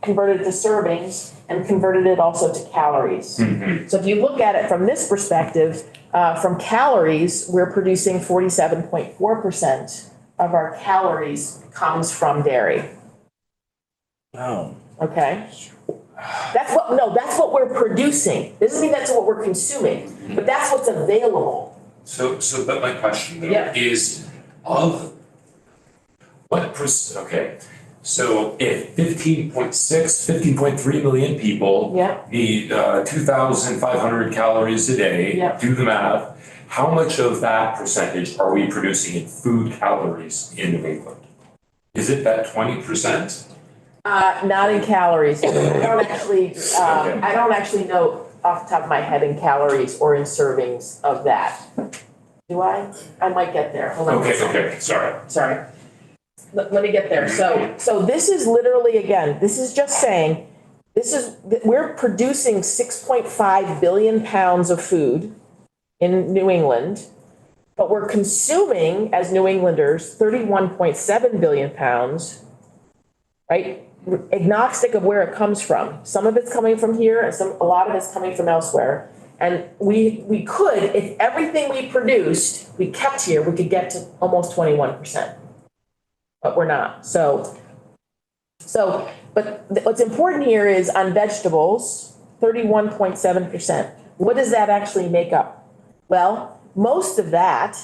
converted it to servings and converted it also to calories. Mhm. So if you look at it from this perspective, from calories, we're producing 47.4% of our calories comes from dairy, Wow. okay? That's what we're producing. Doesn't mean that's what we're consuming, but that's what's available. But my question though Yeah. is of what okay, so if 15.3 million people Yeah. need 2,500 calories a day, Yeah. do the math, how much of that percentage are we producing in food calories in New England? Is it that 20%? Not in calories. I don't actually know off the top of my head in calories or in servings of that. Do I? I might get there. Hold on. Okay, sorry. Sorry. Let me get there. So this is literally, again, this is just saying, we're producing 6.5 billion pounds of food in New England, but we're consuming, as New Englanders, 31.7 billion pounds, right? Agnostic of where it comes from. Some of it's coming from here and a lot of it's coming from elsewhere. And we could, if everything we produced, we kept here, we could get to almost 21%. But we're not. But what's important here is on vegetables, 31.7%. What does that actually make up? Well, most of that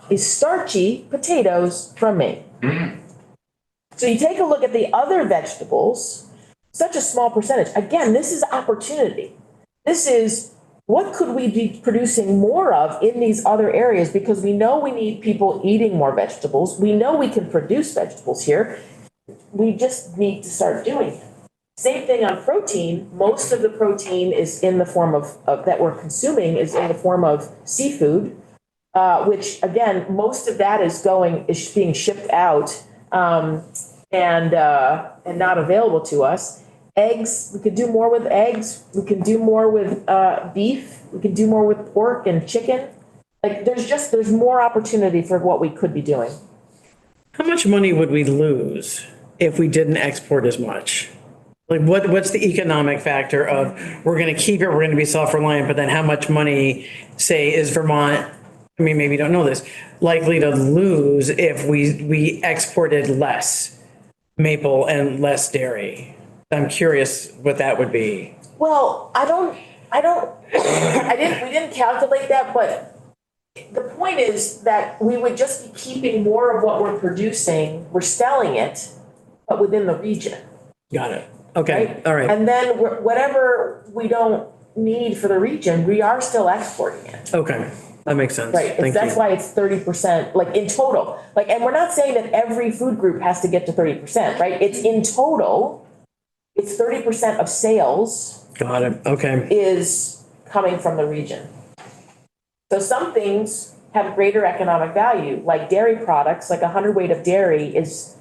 is starchy potatoes from Maine. So you take a look at the other vegetables, such a small percentage. Again, this is opportunity. This is what could we be producing more of in these other areas? Because we know we need people eating more vegetables. We know we can produce vegetables here. We just need to start doing it. Same thing on protein. Most of the protein is in the form of that we're consuming is in the form of seafood, which again, most of that is being shipped out and not available to us. Eggs, we could do more with eggs. We can do more with beef. We can do more with pork and chicken. Like there's more opportunity for what we could be doing. How much money would we lose if we didn't export as much? Like what's the economic factor of we're going to keep it, we're going to be self-reliant, but then how much money, say, is Vermont, I mean, maybe you don't know this, likely to lose if we exported less maple and less dairy? I'm curious what that would be. Well, we didn't calculate that, but the point is that we would just be keeping more of what we're producing, we're selling it, but within the region. Got it. Okay, right? all right. And then whatever we don't need for the region, we are still exporting it. Okay, that makes sense. Right, Thank that's you. why it's 30%, like in total. Like, and we're not saying that every food group has to get to 30%, right? It's in total, it's 30% of sales Got it, okay. is coming from the region. So some things have greater economic value, like dairy products, like a 100 weight of dairy is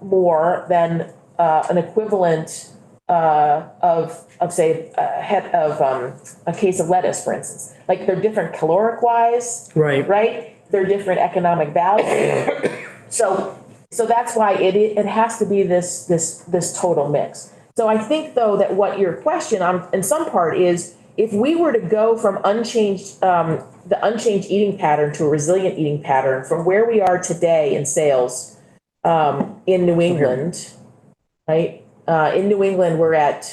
more than an equivalent of say a case of lettuce, for instance. Like they're different caloric wise, right? They're different economic value. So that's why it has to be this total mix. So I think though that what your question in some part is, if we were to go from the unchanged eating pattern to a resilient eating pattern from where we are today in sales in New England, right? In New England, we're at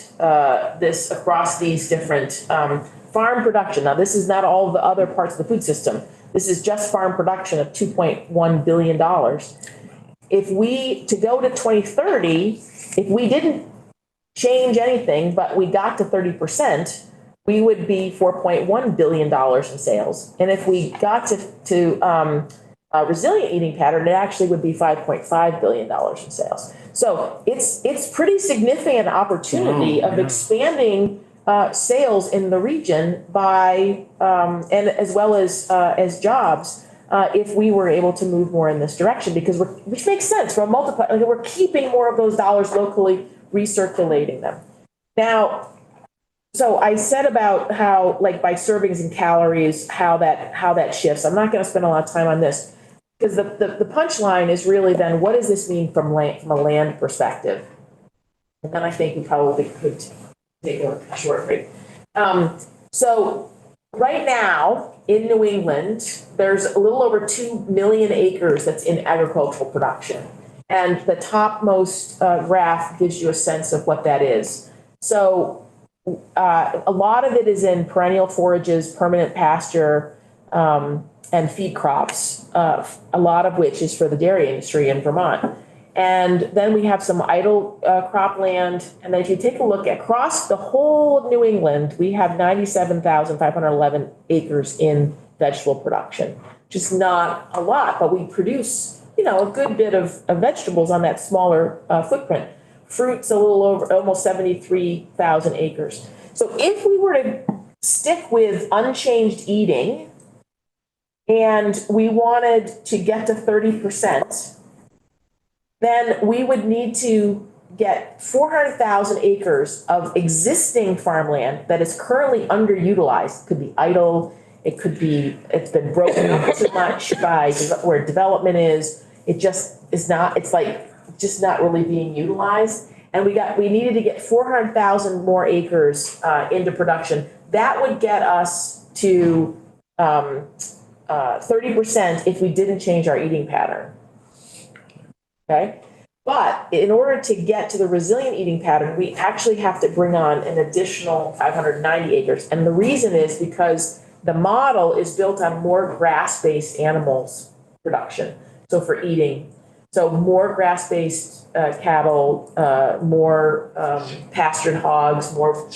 this across these different farm production. Now, this is not all the other parts of the food system. This is just farm production of $2.1 billion. to go to 2030, if we didn't change anything, but we got to 30%, we would be $4.1 billion in sales. And if we got to a resilient eating pattern, it actually would be $5.5 billion in sales. So it's pretty significant opportunity of expanding sales in the region by and as well as jobs if we were able to move more in this direction, because which makes sense. We're keeping more of those dollars locally, recirculating them. Now, so I said about how, like, by servings and calories, how that shifts. I'm not going to spend a lot of time on this, because the punchline is really then, what does this mean from a land perspective? And then I think we probably could take a short break. So right now in New England, there's a little over 2 million acres that's in agricultural production. And the topmost graph gives you a sense of what that is. So a lot of it is in perennial forages, permanent pasture, and feed crops, a lot of which is for the dairy industry in Vermont. And then we have some idle cropland. And then if you take a look across the whole of New England, we have 97,511 acres in vegetable production, which is not a lot, but we produce, a good bit of vegetables on that smaller footprint. Fruit's a little over, almost 73,000 acres. So if we were to stick with unchanged eating and we wanted to get to 30%, then we would need to get 400,000 acres of existing farmland that is currently underutilized. It could be idle, it's been broken up too much by where development is. It just is not, it's like just not really being utilized. And we needed to get 400,000 more acres into production. That would get us to 30% if we didn't change our eating pattern. Okay? But in order to get to the resilient eating pattern, we actually have to bring on an additional 590 acres. And the reason is because the model is built on more grass-based animals production. So for eating, so more grass-based cattle, more pastured hogs, more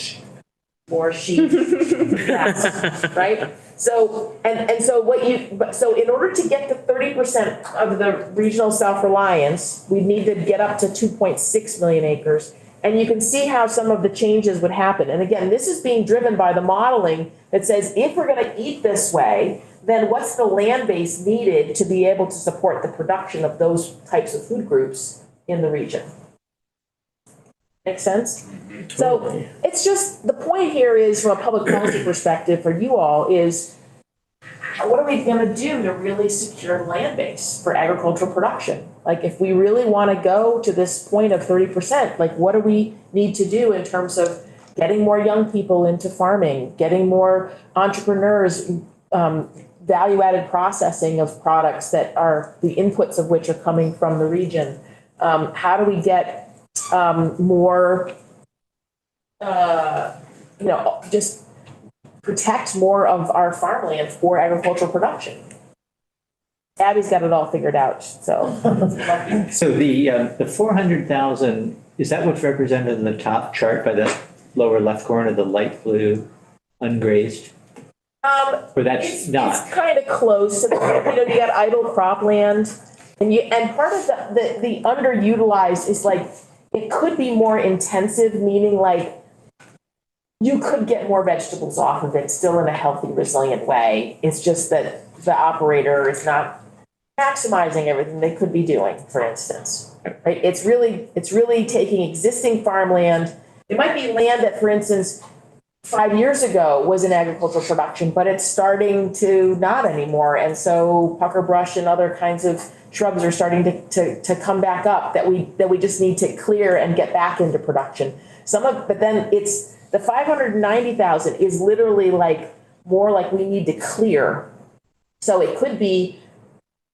sheep, grass, right? So so in order to get to 30% of the regional self-reliance, we need to get up to 2.6 million acres. And you can see how some of the changes would happen. And again, this is being driven by the modeling that says if we're going to eat this way, then what's the land base needed to be able to support the production of those types of food groups in the region? Make sense? So it's just, the point here is, from a public policy perspective for you all, is what are we going to do to really secure the land base for agricultural production? Like, if we really want to go to this point of 30%, like, what do we need to do in terms of getting more young people into farming, getting more entrepreneurs, value-added processing of products that are the inputs of which are coming from the region? How do we get more, just protect more of our farmland for agricultural production? Abby's got it all figured out, so. So the 400,000, is that what's represented in the top chart by the lower left corner, the light blue ungrazed? Or that's not? It's kind of close to the, you got idle cropland, and part of the underutilized is, like, it could be more intensive, meaning like you could get more vegetables off of it still in a healthy, resilient way. It's just that the operator is not maximizing everything they could be doing, for instance. Right? It's really taking existing farmland. It might be land that, for instance, 5 years ago was in agricultural production, but it's starting to not anymore. And so pucker brush and other kinds of shrubs are starting to come back up that we just need to clear and get back into production. But then it's the 590,000 is literally like more like we need to clear. So it could be,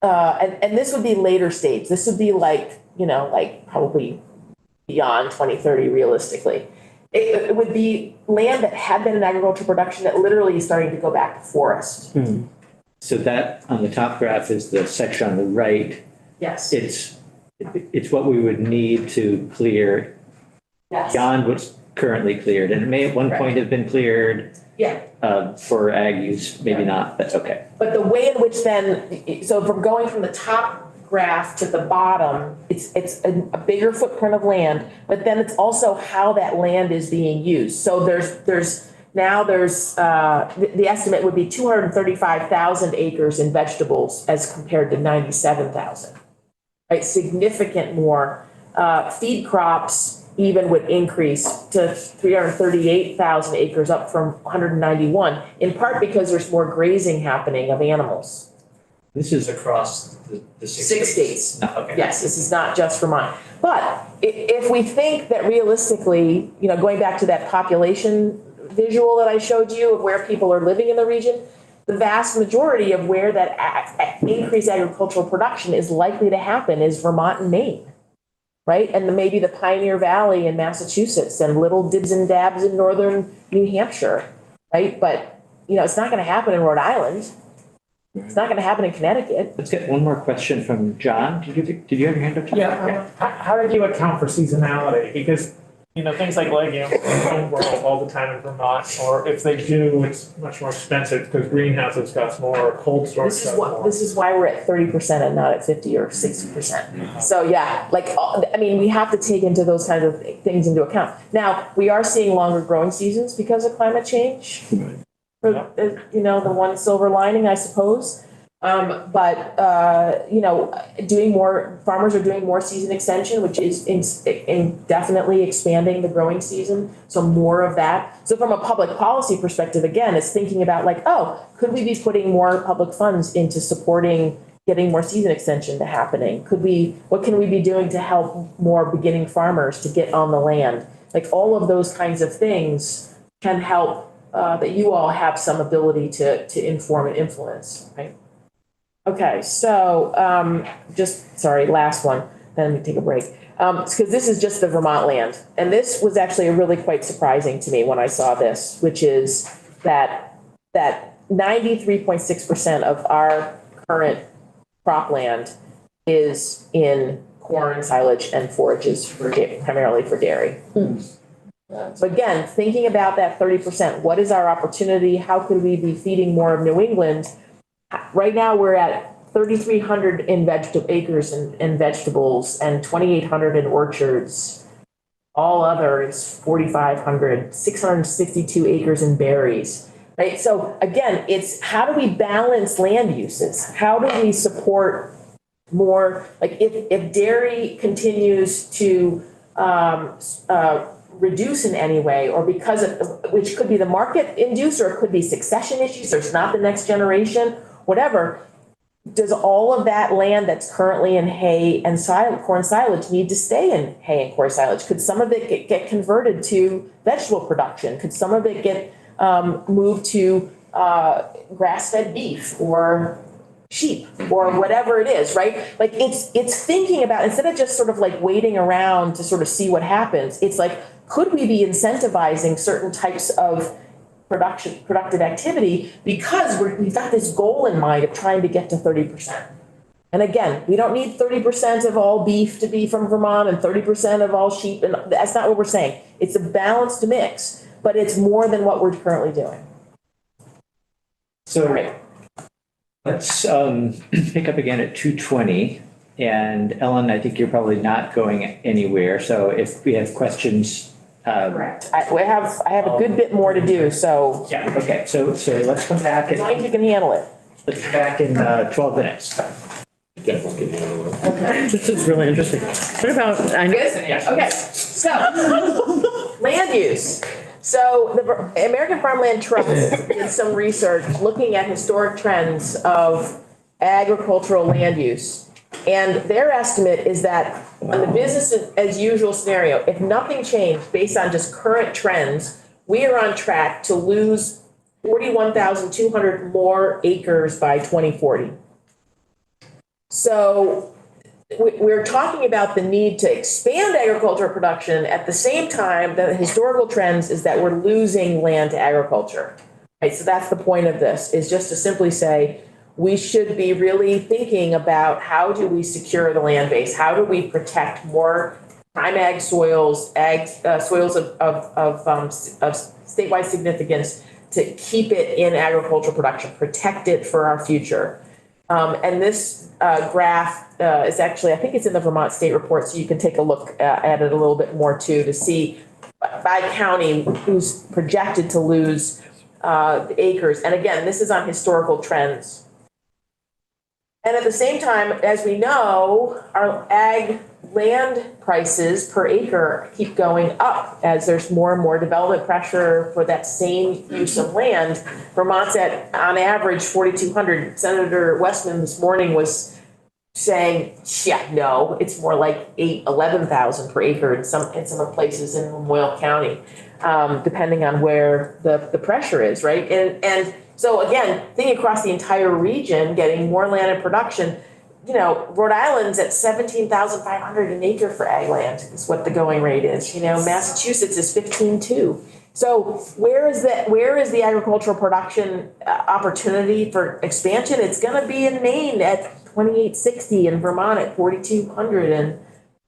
and this would be later stage. This would be like, like probably beyond 2030 realistically. It would be land that had been in agricultural production that literally is starting to go back to forest. So that on the top graph is the section on the right. Yes. It's it's what we would need to clear Yes. beyond what's currently cleared. And it may at one point have been cleared Yeah. for ag use, maybe not, but okay. But the way in which then, so from going from the top graph to the bottom, it's a bigger footprint of land, but then it's also how that land is being used. So there's the estimate would be 235,000 acres in vegetables as compared to 97,000. Right, significant more. Feed crops even would increase to 338,000 acres up from 191, in part because there's more grazing happening of animals. This is across the Six states. Okay. Yes, this is not just Vermont. But if we think that realistically, going back to that population visual that I showed you of where people are living in the region, the vast majority of where that increased agricultural production is likely to happen is Vermont and Maine, right? And maybe the Pioneer Valley in Massachusetts and little dibs and dabs in northern New Hampshire, right? But, it's not going to happen in Rhode Island. It's not going to happen in Connecticut. Let's get one more question from John. Did you have your hand up, John? Yeah, how did you account for seasonality? Because, things like legumes don't grow all the time in Vermont, or if they do, it's much more expensive because greenhouses cost more, or cold storage costs more. This is why we're at 30% and not at 50 or 60%. So yeah, we have to take into those kinds of things into account. Now, we are seeing longer growing seasons because of climate change. The one silver lining, I suppose. Farmers are doing more season extension, which is definitely expanding the growing season. So more of that. So from a public policy perspective, again, it's thinking about could we be putting more public funds into supporting getting more season extension to happening? What can we be doing to help more beginning farmers to get on the land? All of those kinds of things can help that you all have some ability to inform and influence, right? Okay, so last one, then we take a break. Because this is just the Vermont land. And this was actually really quite surprising to me when I saw this, which is that 93.6% of our current cropland is in corn, silage, and forages primarily for dairy. So again, thinking about that 30%, what is our opportunity? How could we be feeding more of New England? Right now, we're at 3,300 acres in vegetables and 2,800 in orchards. All others, 4,500, 662 acres in berries, right? So again, it's how do we balance land uses? How do we support more, if dairy continues to reduce in any way, or which could be the market induced, or it could be succession issues, or it's not the next generation, whatever, does all of that land that's currently in hay and corn silage need to stay in hay and corn silage? Could some of it get converted to vegetable production? Could some of it get moved to grass-fed beef or sheep or whatever it is, right? It's thinking about, instead of just sort of waiting around to sort of see what happens, it's could we be incentivizing certain types of productive activity because we've got this goal in mind of trying to get to 30%. And again, we don't need 30% of all beef to be from Vermont and 30% of all sheep, and that's not what we're saying. It's a balanced mix, but it's more than what we're currently doing. So let's pick up again at 2:20. And Ellen, I think you're probably not going anywhere. So if we have questions. Correct. I have a good bit more to do, so. Yeah, okay. So let's come back. As long as you can handle it. Let's come back in 12 minutes. This is really interesting. What about, Okay, so, land use. So the American Farmland Trust did some research looking at historic trends of agricultural land use. And their estimate is that on the business as usual scenario, if nothing changed based on just current trends, we are on track to lose 41,200 more acres by 2040. So we're talking about the need to expand agricultural production. At the same time, the historical trends is that we're losing land to agriculture. Right? So that's the point of this, is just to simply say, we should be really thinking about how do we secure the land base? How do we protect more prime ag soils, soils of statewide significance to keep it in agricultural production, protect it for our future. And this graph is actually, I think it's in the Vermont State Report, so you can take a look at it a little bit more too, to see by county who's projected to lose the acres. And again, this is on historical trends. And at the same time, as we know, our ag land prices per acre keep going up as there's more and more development pressure for that same use of land. Vermont's at, on average, 4,200. Senator Westman this morning was saying, yeah, no, it's more like 11,000 per acre in some of places in Lamoille County, depending on where the pressure is, right? And so again, thinking across the entire region, getting more land in production, you know, Rhode Island's at 17,500 an acre for ag land is what the going rate is. You know, Massachusetts is 15,200. So where is the agricultural production opportunity for expansion? It's going to be in Maine at 2,860, in Vermont at 4,200, and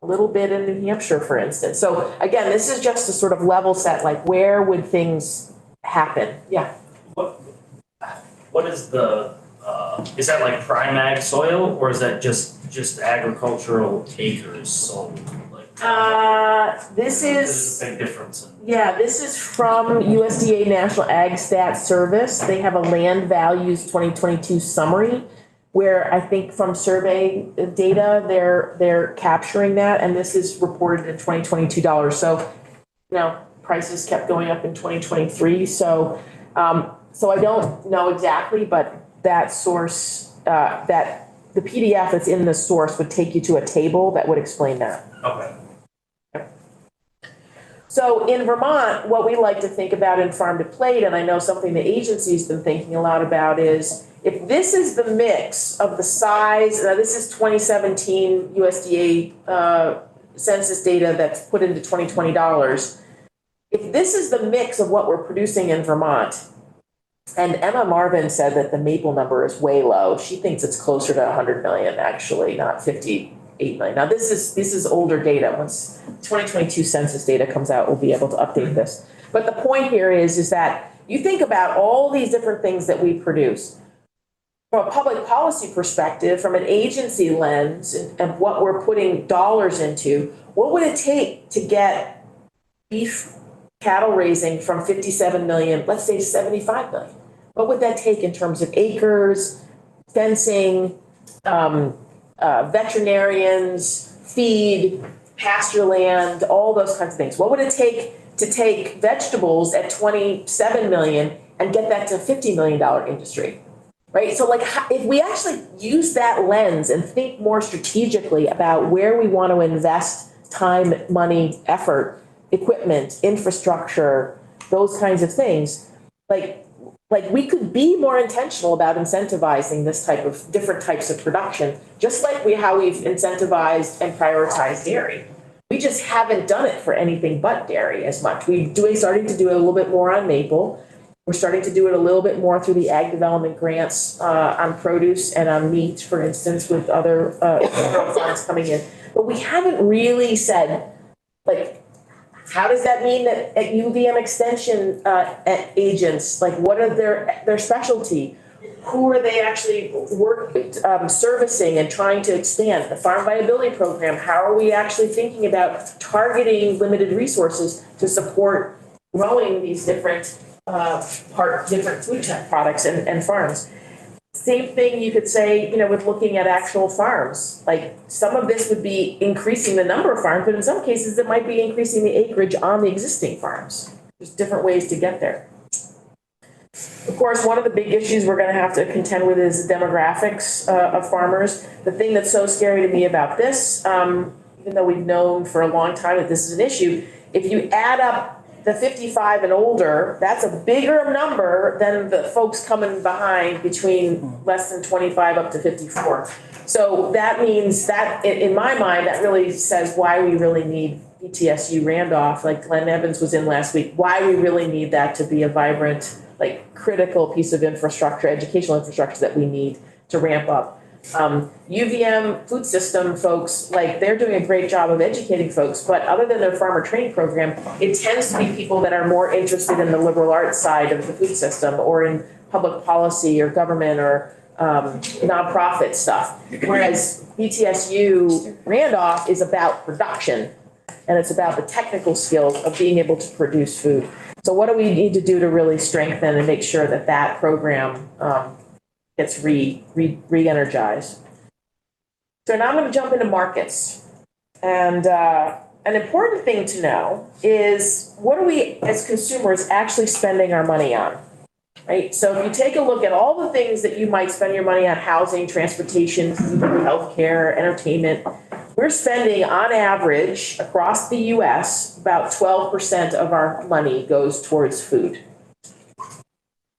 a little bit in New Hampshire, for instance. So again, this is just a sort of level set, like where would things happen? Yeah. What is is that like prime ag soil, or is that just agricultural acres sold? This is, There's a big difference. yeah, this is from USDA National Ag Stat Service. They have a land values 2022 summary where I think from survey data, they're capturing that, and this is reported in 2022 dollars. So, you know, prices kept going up in 2023. So I don't know exactly, but that source, that the PDF that's in the source would take you to a table that would explain that. Okay. So in Vermont, what we like to think about in Farm to Plate, and I know something the agency's been thinking a lot about, is if this is the mix of the size, this is 2017 USDA census data that's put into 2020 dollars. If this is the mix of what we're producing in Vermont, and Emma Marvin said that the maple number is way low. She thinks it's closer to 100 million, actually, not 58 million. Now, this is older data. Once 2022 census data comes out, we'll be able to update this. But the point here is that you think about all these different things that we produce. From a public policy perspective, from an agency lens and what we're putting dollars into, what would it take to get beef cattle raising from 57 million, let's say 75 million? What would that take in terms of acres, fencing, veterinarians, feed, pasture land, all those kinds of things? What would it take to take vegetables at 27 million and get that to $50 million industry? Right? So like if we actually use that lens and think more strategically about where we want to invest time, money, effort, equipment, infrastructure, those kinds of things, like we could be more intentional about incentivizing this type of different types of production, just like how we've incentivized and prioritized dairy. We just haven't done it for anything but dairy as much. We're starting to do it a little bit more on maple. We're starting to do it a little bit more through the ag development grants on produce and on meat, for instance, with other funds coming in. But we haven't really said, like, how does that mean that at UVM extension agents, like what are their specialty? Who are they actually servicing and trying to expand? The farm viability program, how are we actually thinking about targeting limited resources to support growing these different different food tech products and farms? Same thing you could say, you know, with looking at actual farms. Like some of this would be increasing the number of farms, but in some cases it might be increasing the acreage on the existing farms. There's different ways to get there. Of course, one of the big issues we're going to have to contend with is the demographics of farmers. The thing that's so scary to me about this, even though we've known for a long time that this is an issue, if you add up the 55 and older, that's a bigger number than the folks coming behind between less than 25 up to 54. So that means that, in my mind, that really says why we really need ETSU Randolph, like Glenn Evans was in last week, why we really need that to be a vibrant, like critical piece of infrastructure, educational infrastructure that we need to ramp up. UVM food system folks, like, they're doing a great job of educating folks, but other than their farmer training program, it tends to be people that are more interested in the liberal arts side of the food system or in public policy or government or nonprofit stuff. Whereas BTSU Randolph is about production, and it's about the technical skills of being able to produce food. So what do we need to do to really strengthen and make sure that that program gets re-energized? So now I'm going to jump into markets. And an important thing to know is, what are we as consumers actually spending our money on? Right? So if you take a look at all the things that you might spend your money on: housing, transportation, healthcare, entertainment, we're spending on average across the US about 12% of our money goes towards food.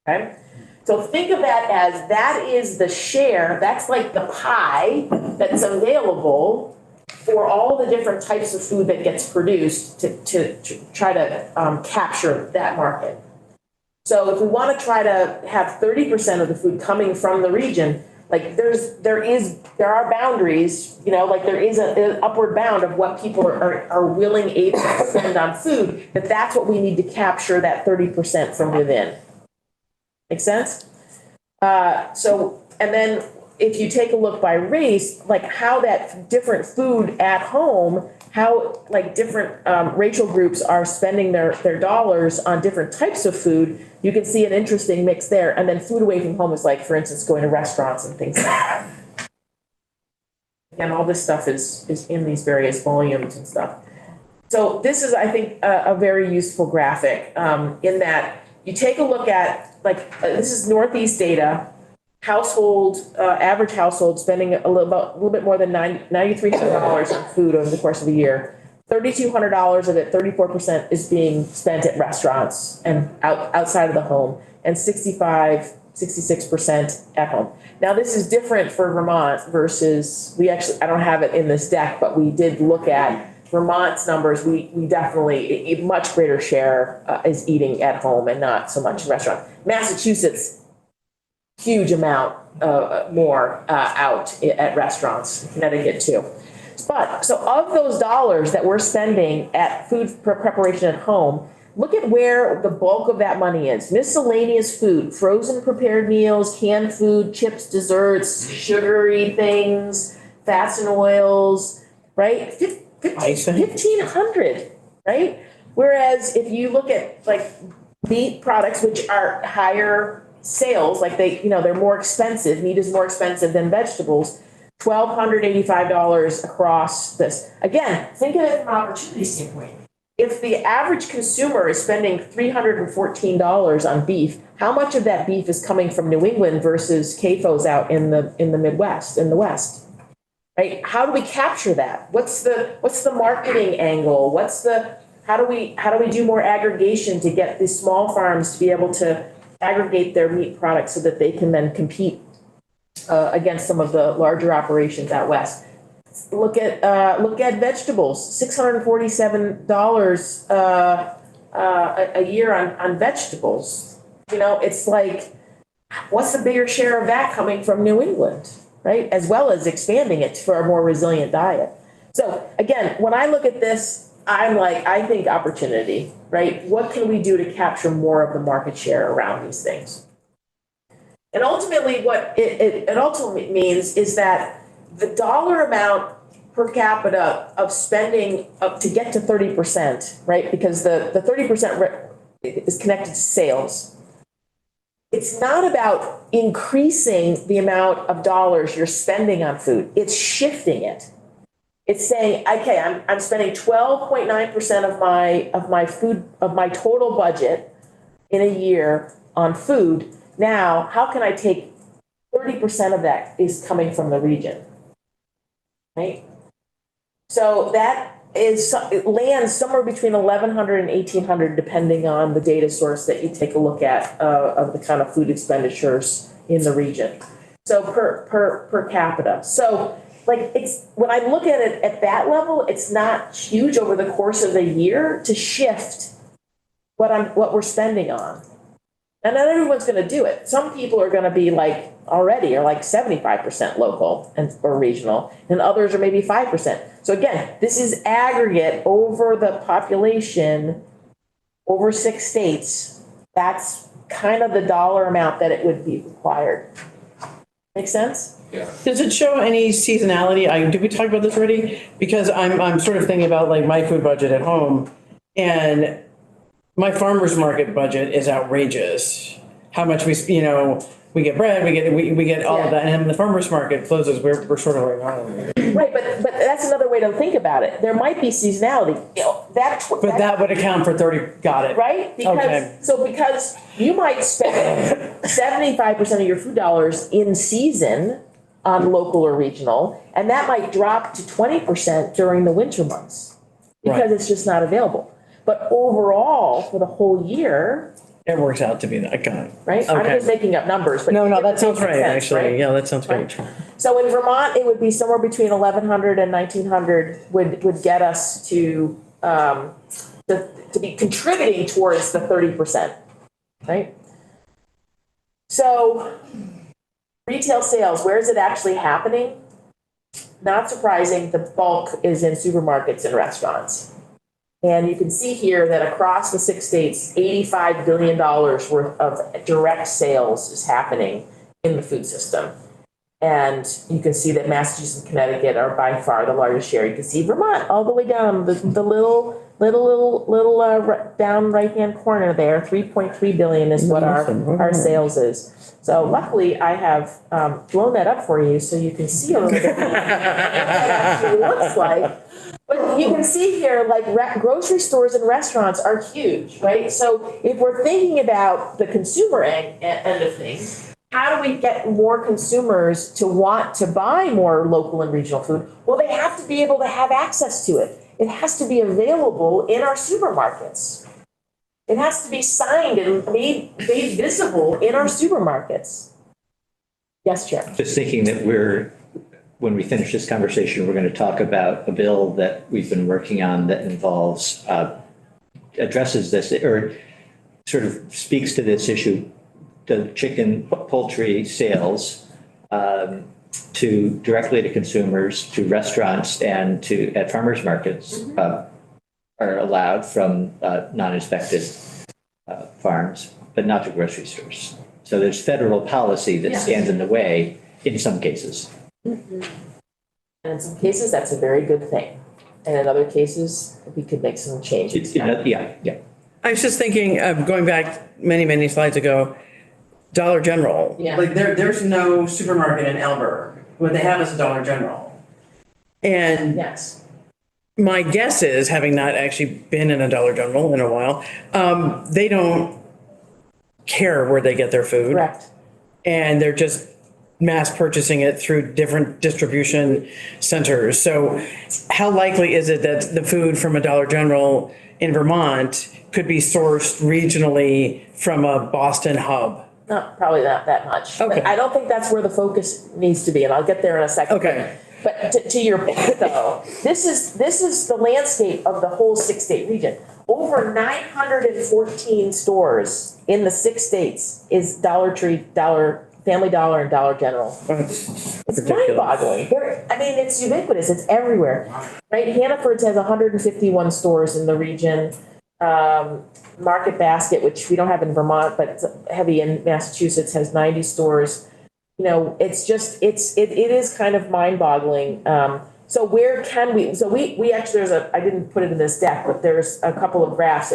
Okay? So think of that is the share, that's like the pie that's available for all the different types of food that gets produced to try to capture that market. So if we want to try to have 30% of the food coming from the region, like there are boundaries, like there is an upward bound of what people are willing, able to spend on food, that's what we need to capture, that 30% from within. Make sense? And then if you take a look by race, like how that different food at home, how like different racial groups are spending their dollars on different types of food, you can see an interesting mix there. And then food away from home is like, for instance, going to restaurants and things like that. And all this stuff is in these various volumes and stuff. So this is, I think, a very useful graphic in that you take a look at, this is Northeast data, average household spending a little bit more than $9,300 on food over the course of a year. $3,200 of it, 34%, is being spent at restaurants and outside of the home, and 66% at home. Now, this is different for Vermont versus, I don't have it in this deck, but we did look at Vermont's numbers. We definitely, a much greater share is eating at home and not so much in restaurant. Massachusetts, huge amount more out at restaurants. Connecticut too. But so of those dollars that we're spending at food preparation at home, look at where the bulk of that money is. Miscellaneous food, frozen prepared meals, canned food, chips, desserts, sugary things, fats and oils, right? 1,500, right? Whereas if you look at like meat products, which are higher sales, like they're more expensive. Meat is more expensive than vegetables. $1,285 across this. Again, think of it from an opportunity standpoint. If the average consumer is spending $314 on beef, how much of that beef is coming from New England versus CAFOs out in the Midwest, in the West? Right? How do we capture that? What's the marketing angle? How do we do more aggregation to get these small farms to be able to aggregate their meat products so that they can then compete against some of the larger operations out west? Look at vegetables, $647 a year on vegetables. It's like, what's the bigger share of that coming from New England, right? As well as expanding it for a more resilient diet. So again, when I look at this, I'm like, I think opportunity, right? What can we do to capture more of the market share around these things? And ultimately, what it ultimately means is that the dollar amount per capita of spending up to get to 30%, right? Because the 30% is connected to sales. It's not about increasing the amount of dollars you're spending on food. It's shifting it. It's saying, okay, I'm spending 12.9% of my total budget in a year on food. Now, how can I take 30% of that is coming from the region, right? So it lands somewhere between 1,100 and 1,800, depending on the data source that you take a look at of the kind of food expenditures in the region. So per capita. So when I look at it at that level, it's not huge over the course of the year to shift what we're spending on. And not everyone's gonna do it. Some people are gonna be like, already are like 75% local and, or regional, and others are maybe 5%. So again, this is aggregate over the population, over 6 states. That's kind of the dollar amount that it would be required. Make sense? Does it show any seasonality? Did we talk about this already? Because I'm sort of thinking about like my food budget at home, and my farmer's market budget is outrageous. How much we we get bread, we get all of that, and when the farmer's market closes, we're sort of like, oh. Right, but that's another way to think about it. There might be seasonality, But that would account for 30, got it. right? Okay. Because you might spend 75% of your food dollars in season on local or regional, and that might drop to 20% during the winter months because Right. it's just not available. But overall, for the whole year, It works out to be that, got it. right? I'm Okay. just making up numbers, but. No, that sounds right, Makes sense, actually. right? Yeah, that sounds Right. great. So in Vermont, it would be somewhere between 1,100 and 1,900 would get us to be contributing towards the 30%, right? So retail sales, where is it actually happening? Not surprising, the bulk is in supermarkets and restaurants. And you can see here that across the 6 states, $85 billion worth of direct sales is happening in the food system. And you can see that Massachusetts and Connecticut are by far the largest share. You can see Vermont all the way down, the little down right-hand corner there, 3.3 billion is what our sales is. So luckily, I have blown that up for you so you can see a little bit what it actually looks like. But you can see here, like grocery stores and restaurants are huge, right? So if we're thinking about the consumer end of things, how do we get more consumers to want to buy more local and regional food? Well, they have to be able to have access to it. It has to be available in our supermarkets. It has to be signed and made visible in our supermarkets. Yes, Chair. Just thinking that when we finish this conversation, we're going to talk about a bill that we've been working on that involves, addresses this or sort of speaks to this issue, the chicken, poultry sales directly to consumers, to restaurants and at farmers markets are allowed from non-inspected farms, but not to grocery stores. So there's federal policy that stands in the way in some cases. And in some cases, that's a very good thing. And in other cases, we could make some changes. Yeah. I was just thinking, going back many, many slides ago, Dollar General. Yeah. Like there's no supermarket in Elberg. What they have is a Dollar General. And Yes. my guess is, having not actually been in a Dollar General in a while, they don't care where they get their food. Correct. And they're just mass purchasing it through different distribution centers. So how likely is it that the food from a Dollar General in Vermont could be sourced regionally from a Boston hub? Probably not that much. Okay. But I don't think that's where the focus needs to be, and I'll get there in a second. Okay. But to your point, though, this is the landscape of the whole 6-state region. Over 914 stores in the 6 states is Dollar Tree, Family Dollar, and Dollar General. It's mind-boggling. It's ubiquitous. It's everywhere, right? Hannaford's has 151 stores in the region. Market Basket, which we don't have in Vermont, but it's heavy in Massachusetts, has 90 stores. It is kind of mind-boggling. So where can we actually, I didn't put it in this deck, but there's a couple of graphs,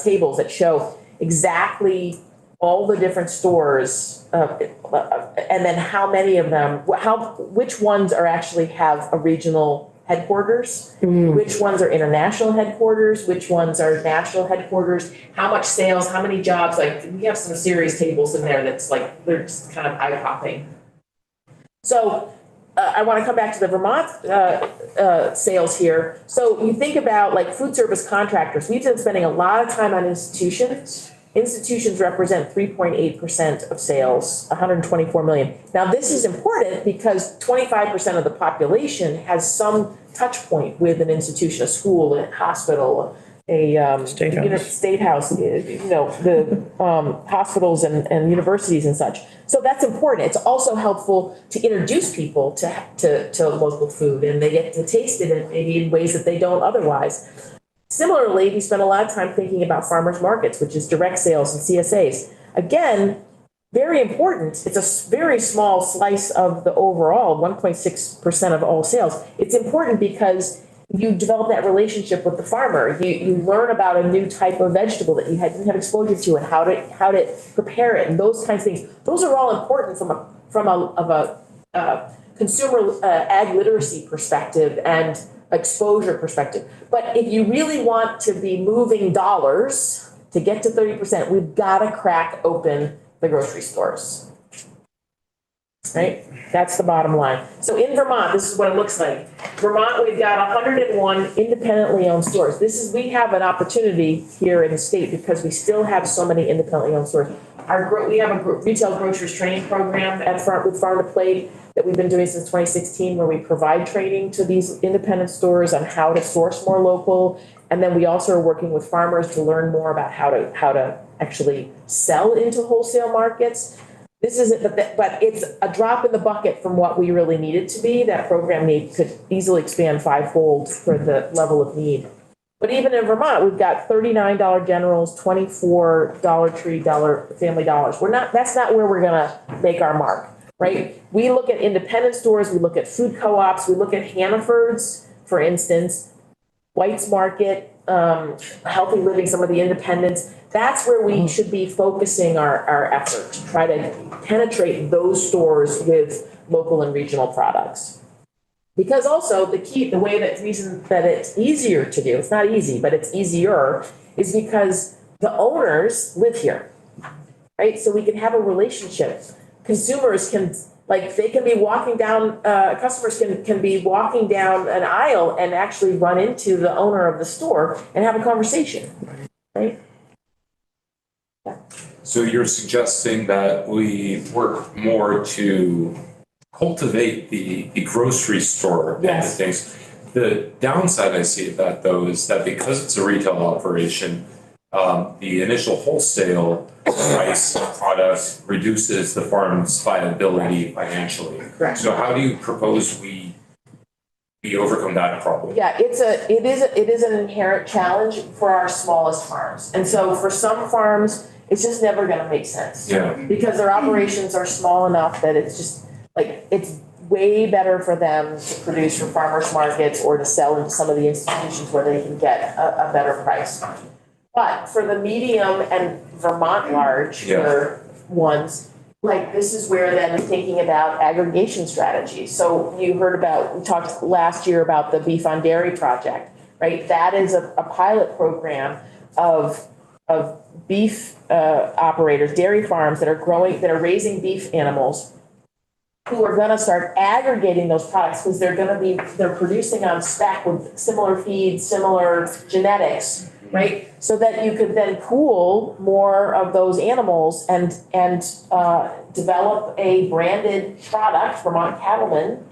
tables that show exactly all the different stores, and then how many of them, which ones actually have a regional headquarters, which ones are international headquarters, which ones are national headquarters, how much sales, how many jobs, like we have some series tables in there that's like, they're just kind of eye-popping. So I want to come back to the Vermont sales here. So you think about like food service contractors, we've been spending a lot of time on institutions. Institutions represent 3.8% of sales, 124 million. Now, this is important because 25% of the population has some touch point with an institution, a school, a hospital, State house. state house, the hospitals and universities and such. So that's important. It's also helpful to introduce people to local food, and they get to taste it maybe in ways that they don't otherwise. Similarly, we spend a lot of time thinking about farmers markets, which is direct sales and CSAs. Again, very important. It's a very small slice of the overall 1.6% of all sales. It's important because you develop that relationship with the farmer. You learn about a new type of vegetable that you didn't have exposure to and how to prepare it and those kinds of things. Those are all important from a consumer ag literacy perspective and exposure perspective. But if you really want to be moving dollars to get to 30%, we've got to crack open the grocery stores. Right? That's the bottom line. So in Vermont, this is what it looks like. Vermont, we've got 101 independently owned stores. We have an opportunity here in the state because we still have so many independently owned stores. We have a retail grocers training program with Farm to Plate that we've been doing since 2016, where we provide training to these independent stores on how to source more local. And then we also are working with farmers to learn more about how to actually sell into wholesale markets. This isn't, but it's a drop in the bucket from what we really need it to be. That program could easily expand fivefold for the level of need. But even in Vermont, we've got $39 Generals, $24 Dollar Tree, Family Dollars. That's not where we're gonna make our mark, right? We look at independent stores, we look at food co-ops, we look at Hannaford's, for instance, White's Market, Healthy Living, some of the independents. That's where we should be focusing our effort to try to penetrate those stores with local and regional products. Because also the reason that it's easier to do, it's not easy, but it's easier, is because the owners live here, right? So we can have a relationship. Consumers can, they can be walking down, customers can be walking down an aisle and actually run into the owner of the store and have a conversation, right? So you're suggesting that we work more to cultivate the grocery store end of Yes. things. The downside I see of that, though, is that because it's a retail operation, the initial wholesale price of product reduces the farm's viability financially. Correct. So how do you propose we overcome that problem? Yeah, it is an inherent challenge for our smallest farms. And so for some farms, it's just never gonna make sense. Yeah. Because their operations are small enough that it's just, it's way better for them to produce for farmers markets or to sell into some of the institutions where they can get a better price. But for the medium and Vermont larger ones, this is where then thinking about aggregation strategies. So we talked last year about the Beef on Dairy project, right? That is a pilot program of beef operators, dairy farms that are raising beef animals, who are going to start aggregating those products because they're producing on spec with similar feeds, similar genetics, right? So that you could then pool more of those animals and develop a branded product. Vermont Cattlemen,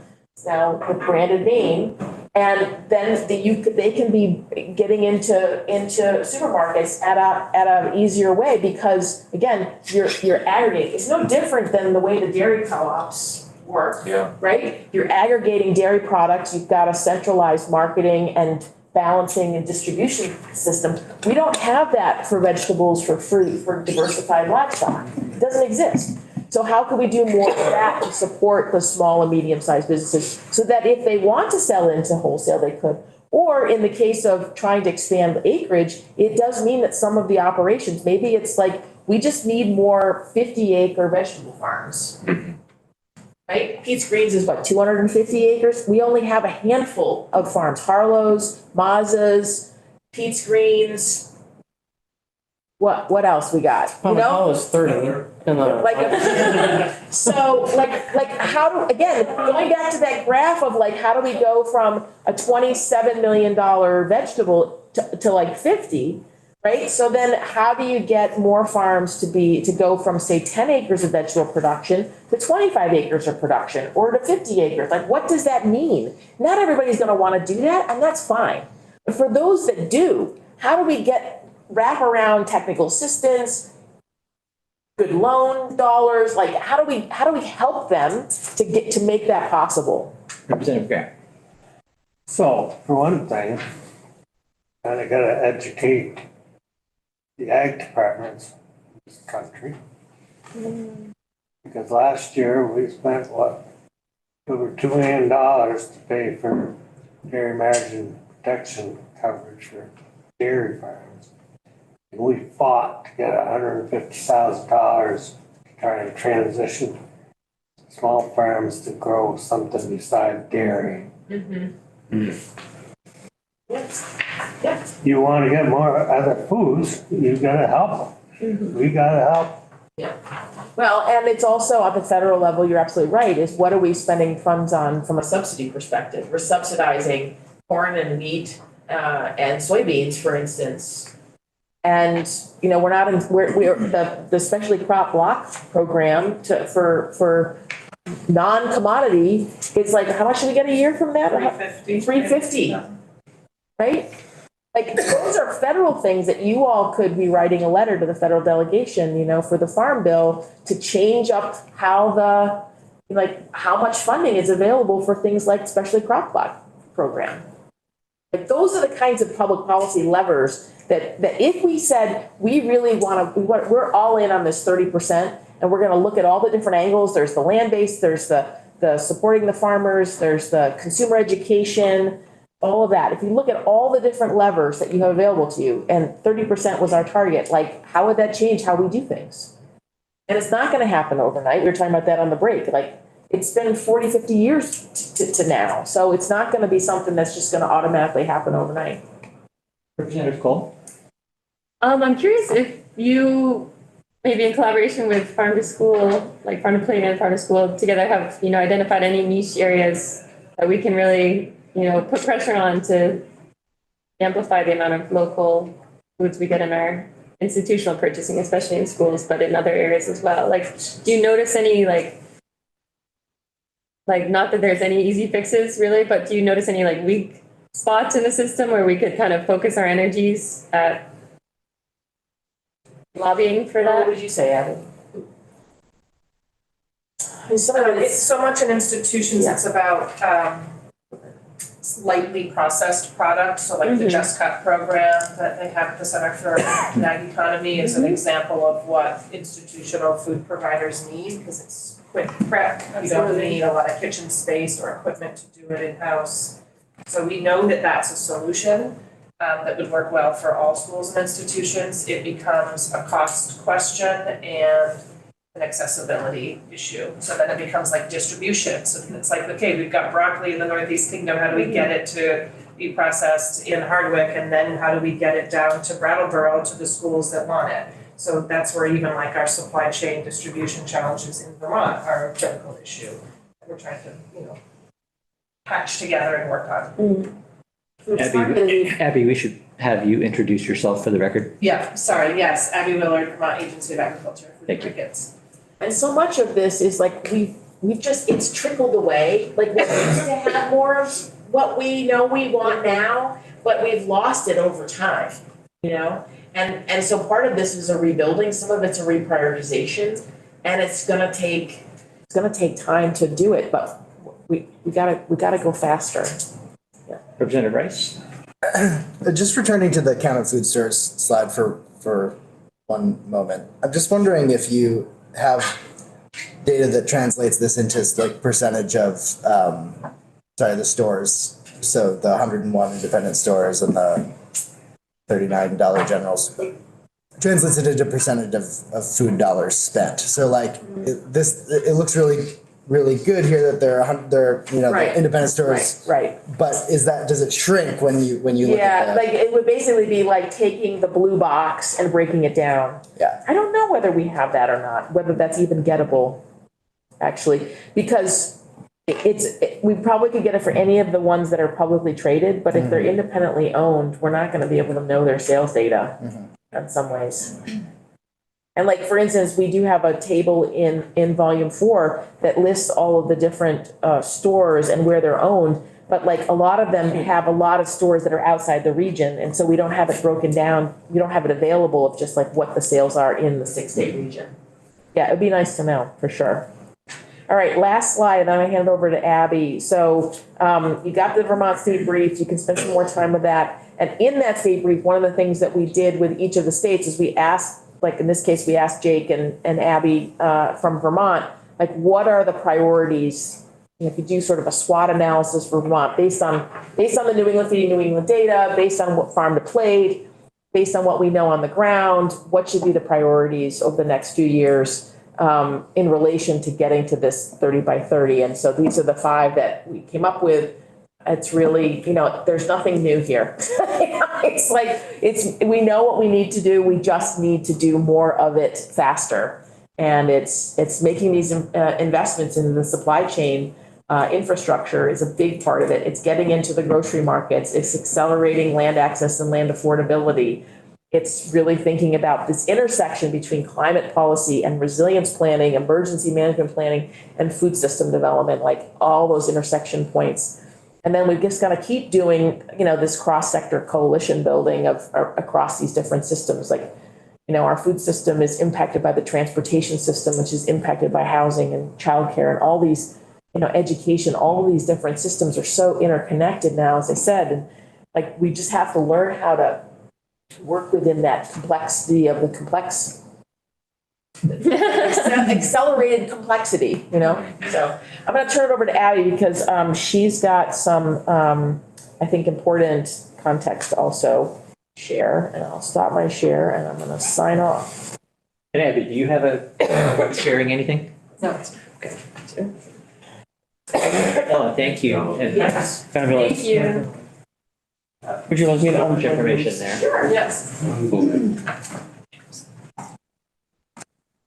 now the branded name, and then they can be getting into supermarkets at a easier way because again you're aggregating. It's no different than the way the dairy co-ops work, right? You're aggregating dairy products. You've got a centralized marketing and balancing and distribution system. We don't have that for vegetables, for fruit, for diversified livestock. It doesn't exist. So how can we do more of that to support the small and medium-sized businesses so that if they want to sell into wholesale, they could? Or in the case of trying to expand acreage, it does mean that some of the operations, maybe it's we just need more 50-acre vegetable farms. Right? Pete's Greens is 250 acres? We only have a handful of farms. Harlow's, Mazza's, Pete's Greens. What else we got? Harlow is 30. So how again, going back to that graph of how do we go from a $27 million vegetable to 50, right? So then how do you get more farms to go from say 10 acres of vegetable production to 25 acres of production or to 50 acres? What does that mean? Not everybody's going to want to do that, and that's fine. But for those that do, how do we wrap around technical assistance, good loan dollars, like how do we help them to make that possible? Representative Graham. So, for one thing, kinda gotta educate the ag departments in this country. Because last year, we spent over $2 million to pay for dairy margin protection coverage for dairy farms. And we fought to get $150,000 to try to transition small farms to grow something beside dairy. Yes. You wanna get more other foods, you gotta help them. We gotta help. Well, and it's also at the federal level, you're absolutely right, is what are we spending funds on from a subsidy perspective? We're subsidizing corn and wheat, and soybeans, for instance. And, you know, the specialty crop block program for non-commodity, it's like, how much do we get a year from that? $350, right? Like, those are federal things that you all could be writing a letter to the federal delegation, you know, for the Farm Bill to change up how much funding is available for things like specialty crop block program. Like, those are the kinds of public policy levers that if we said, we're all in on this 30%, and we're gonna look at all the different angles, there's the land base, there's the supporting the farmers, there's the consumer education, all of that. If you look at all the different levers that you have available to you, and 30% was our target, like, how would that change how we do things? And it's not gonna happen overnight. We were talking about that on the break. Like, it's been 40, 50 years to now. So it's not gonna be something that's just gonna automatically happen overnight. Representative Cole. I'm curious if you, maybe in collaboration with Farm to School, like Farm to Plate and Farm to School together, have, you know, identified any niche areas that we can really, you know, put pressure on to amplify the amount of local foods we get in our institutional purchasing, especially in schools, but in other areas as well. Like, do you notice any like not that there's any easy fixes really, but do you notice any like weak spots in the system where we could kind of focus our energies at lobbying for that? What would you say, Abby? It's so much in institutions, it's about lightly processed products, so like the Just Cut program that they have at the Center for Ag Economy is an example of what institutional food providers need, because it's quick prep. You don't need a lot of kitchen space or equipment to do it in-house. So we know that that's a solution that would work well for all schools and institutions. It becomes a cost question and an accessibility issue. So then it becomes like distribution. So it's like, okay, we've got broccoli in the Northeast Kingdom, how do we get it to be processed in Hardwick? And then how do we get it down to Brattleboro to the schools that want it? So that's where even like our supply chain distribution challenges in Vermont are a critical issue. And we're trying to, you know, patch together and work on. Abby, we should have you introduce yourself for the record. Yeah, sorry, yes, Abby Willard, Vermont Agency of Agriculture. Thank you. And so much of this is like, it's trickled away. Like, we used to have more of what we know we want now, but we've lost it over time, you know? And so part of this is a rebuilding, some of it's a reprioritization, and it's gonna take time to do it, but we gotta go faster. Yeah. Representative Rice. Just returning to the count of food stores slide for one moment. I'm just wondering if you have data that translates this into like percentage of, the stores. So the 101 independent stores and the $39 Generals translates it into percentage of food dollars spent. So like it looks really good here that they're Right. the independent stores. Right. But does it shrink when you look at that? Like it would basically be like taking the blue box and breaking it down. Yeah. I don't know whether we have that or not, whether that's even gettable, actually, because we probably could get it for any of the ones that are publicly traded, but if they're independently owned, we're not gonna be able to know their sales data in some ways. And like, for instance, we do have a table in volume 4 that lists all of the different stores and where they're owned, but like a lot of them have a lot of stores that are outside the region. And so we don't have it broken down, we don't have it available of just like what the sales are in the 6-state region. Yeah, it'd be nice to know, for sure. All right, last slide, and then I hand it over to Abby. So you got the Vermont State Brief, you can spend some more time with that. And in that state brief, one of the things that we did with each of the states is we asked, like in this case, we asked Jake and Abby from Vermont, like what are the priorities? You could do sort of a SWOT analysis for Vermont based on the New England Feeding New England data, based on what farm to plate, based on what we know on the ground, what should be the priorities over the next few years in relation to getting to this 30 by 30. And so these are the 5 that we came up with. It's really, there's nothing new here. It's like, we know what we need to do. We just need to do more of it faster. And it's making these investments in the supply chain infrastructure is a big part of it. It's getting into the grocery markets. It's accelerating land access and land affordability. It's really thinking about this intersection between climate policy and resilience planning, emergency management planning, and food system development, like all those intersection points. And then we've just got to keep doing, this cross-sector coalition building of across these different systems. Like, our food system is impacted by the transportation system, which is impacted by housing and childcare and all these, education. All of these different systems are so interconnected now, as I said, and like we just have to learn how to work within that complexity of the complex. Accelerated complexity, So I'm going to turn it over to Abby because she's got some, I think, important context to also share. And I'll stop my share and I'm going to sign off. And Abby, do you have a sharing anything? No. Okay. Oh, thank you. And Yes. fabulous. Thank you. Would you like me to open information there? Sure, yes.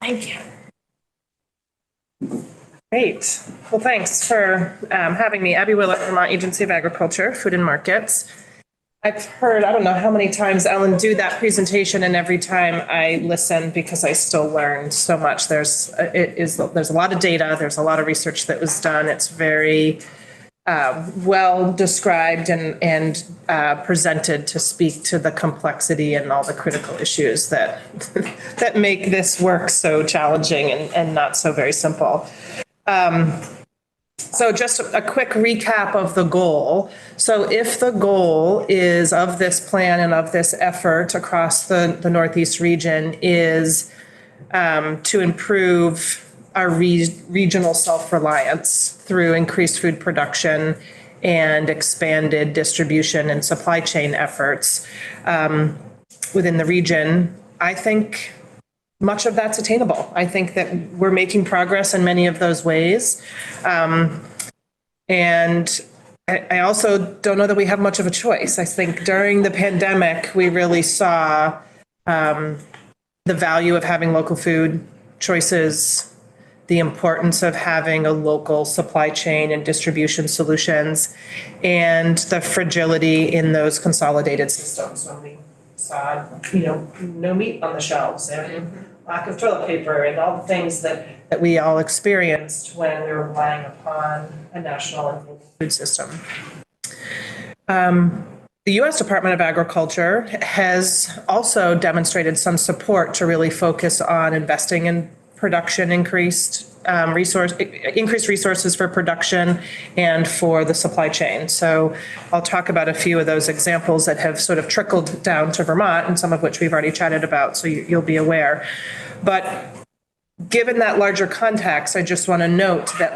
Thank you. Great. Well, thanks for having me. Abby Willett, Vermont Agency of Agriculture, Food and Markets. I've heard, I don't know how many times Ellen do that presentation, and every time I listen because I still learn so much. There's a lot of data. There's a lot of research that was done. It's very well described and presented to speak to the complexity and all the critical issues that that make this work so challenging and not so very simple. So just a quick recap of the goal. So if the goal is of this plan and of this effort across the Northeast region is to improve our regional self-reliance through increased food production and expanded distribution and supply chain efforts within the region, I think much of that's attainable. I think that we're making progress in many of those ways. And I also don't know that we have much of a choice. I think during the pandemic, we really saw the value of having local food choices, the importance of having a local supply chain and distribution solutions, and the fragility in those consolidated systems when we saw, no meat on the shelves and lack of toilet paper and all the things that we all experienced when we were relying upon a national and global food system. The U.S. Department of Agriculture has also demonstrated some support to really focus on investing in production, increased resources for production and for the supply chain. So I'll talk about a few of those examples that have sort of trickled down to Vermont, and some of which we've already chatted about, so you'll be aware. But given that larger context, I just want to note that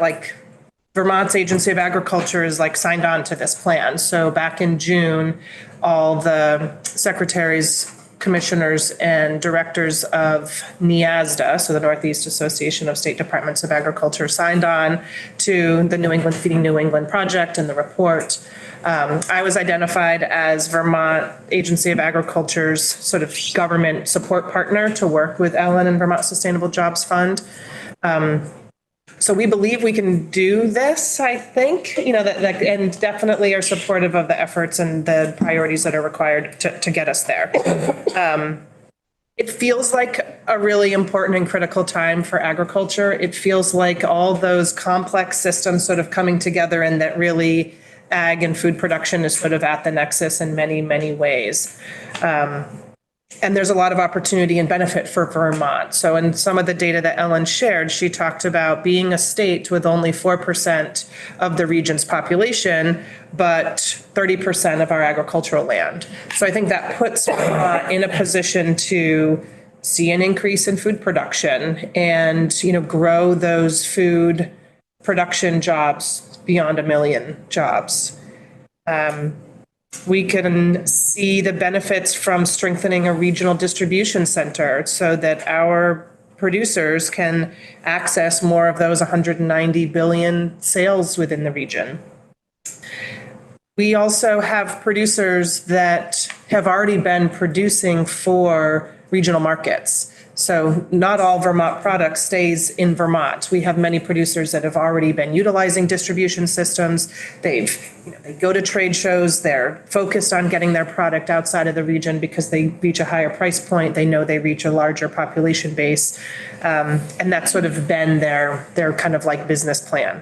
Vermont's Agency of Agriculture is signed on to this plan. So back in June, all the secretaries, commissioners, and directors of NIASDA, so the Northeast Association of State Departments of Agriculture, signed on to the New England Feeding New England project and the report. I was identified as Vermont Agency of Agriculture's sort of government support partner to work with Ellen and Vermont Sustainable Jobs Fund. So we believe we can do this, I think, and definitely are supportive of the efforts and the priorities that are required to get us there. It feels like a really important and critical time for agriculture. It feels like all those complex systems sort of coming together and that really ag and food production is sort of at the nexus in many, many ways. And there's a lot of opportunity and benefit for Vermont. So in some of the data that Ellen shared, she talked about being a state with only 4% of the region's population, but 30% of our agricultural land. So I think that puts Vermont in a position to see an increase in food production and, grow those food production jobs beyond 1 million jobs. We can see the benefits from strengthening a regional distribution center so that our producers can access more of those 190 billion sales within the region. We also have producers that have already been producing for regional markets. So not all Vermont product stays in Vermont. We have many producers that have already been utilizing distribution systems. They go to trade shows. They're focused on getting their product outside of the region because they reach a higher price point. They know they reach a larger population base. And that's sort of been their kind of like business plan.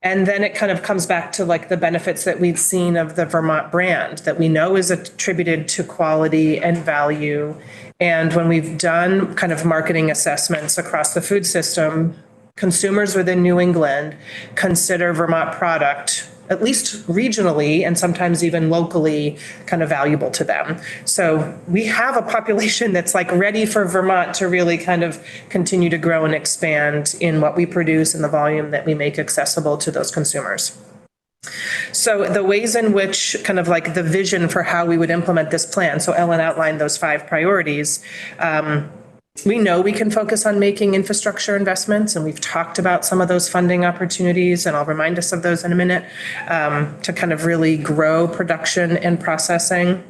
And then it kind of comes back to like the benefits that we've seen of the Vermont brand that we know is attributed to quality and value. And when we've done kind of marketing assessments across the food system, consumers within New England consider Vermont product, at least regionally and sometimes even locally, kind of valuable to them. So we have a population that's like ready for Vermont to really kind of continue to grow and expand in what we produce and the volume that we make accessible to those consumers. So the ways in which kind of like the vision for how we would implement this plan. So Ellen outlined those 5 priorities. We know we can focus on making infrastructure investments, and we've talked about some of those funding opportunities, and I'll remind us of those in a minute, to kind of really grow production and processing.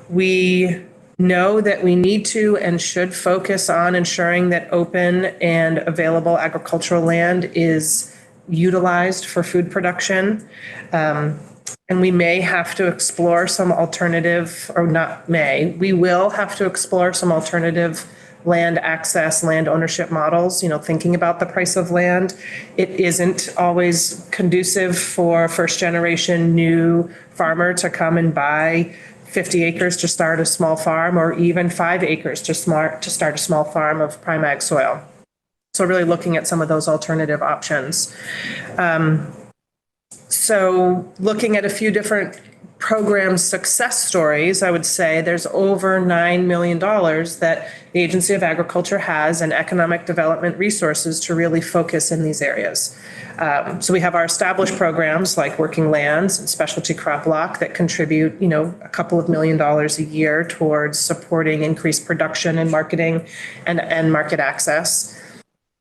We know that we need to and should focus on ensuring that open and available agricultural land is utilized for food production. And we may have to explore some alternative, or not may, we will have to explore some alternative land access, land ownership models, thinking about the price of land. It isn't always conducive for first generation new farmer to come and buy 50 acres to start a small farm, or even 5 acres to start a small farm of prime ag soil. So really looking at some of those alternative options. So looking at a few different program success stories, I would say there's over $9 million that the Agency of Agriculture has and economic development resources to really focus in these areas. So we have our established programs like Working Lands and Specialty Crop Block that contribute, a couple of $1 million a year towards supporting increased production and marketing and market access.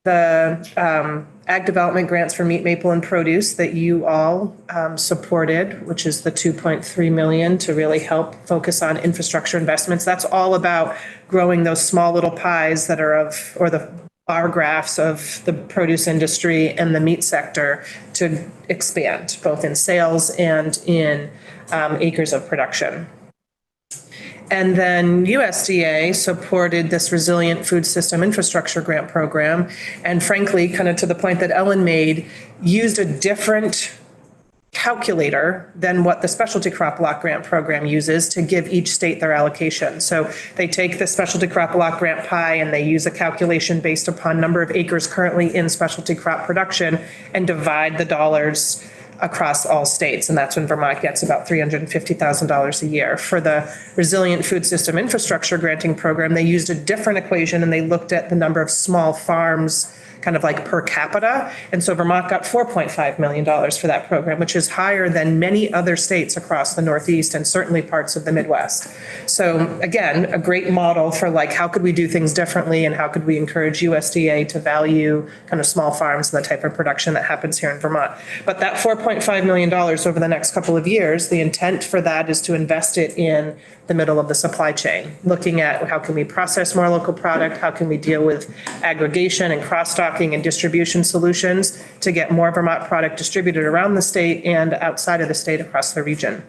The ag development grants for meat, maple, and produce that you all supported, which is the $2.3 million to really help focus on infrastructure investments. That's all about growing those small little pies that are the bar graphs of the produce industry and the meat sector to expand both in sales and in acres of production. And then USDA supported this Resilient Food System Infrastructure Grant Program. And frankly, kind of to the point that Ellen made, used a different calculator than what the Specialty Crop Block Grant Program uses to give each state their allocation. So they take the Specialty Crop Block Grant pie and they use a calculation based upon number of acres currently in specialty crop production and divide the dollars across all states. And that's when Vermont gets about $350,000 a year. For the Resilient Food System Infrastructure Granting Program, they used a different equation and they looked at the number of small farms kind of like per capita. And so Vermont got $4.5 million for that program, which is higher than many other states across the Northeast and certainly parts of the Midwest. So again, a great model for like, how could we do things differently and how could we encourage USDA to value kind of small farms and the type of production that happens here in Vermont. But that $4.5 million over the next couple of years, the intent for that is to invest it in the middle of the supply chain, looking at how can we process more local product, how can we deal with aggregation and cross-stocking and distribution solutions to get more Vermont product distributed around the state and outside of the state across the region.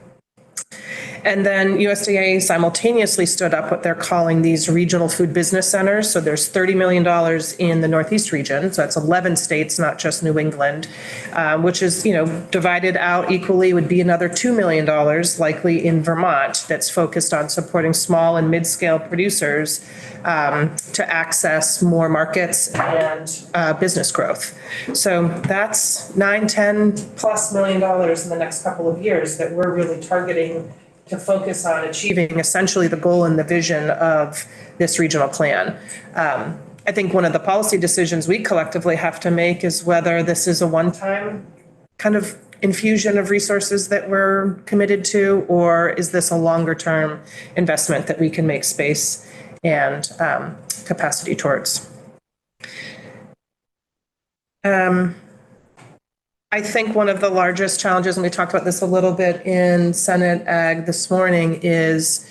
And then USDA simultaneously stood up what they're calling these regional food business centers. So there's $30 million in the Northeast region. So that's 11 states, not just New England, which is, divided out equally would be another $2 million likely in Vermont that's focused on supporting small and mid-scale producers to access more markets and business growth. So that's $9-10+ million in the next couple of years that we're really targeting to focus on achieving essentially the goal and the vision of this regional plan. I think one of the policy decisions we collectively have to make is whether this is a one-time kind of infusion of resources that we're committed to, or is this a longer-term investment that we can make space and capacity towards. I think one of the largest challenges, and we talked about this a little bit in Senate Ag this morning, is,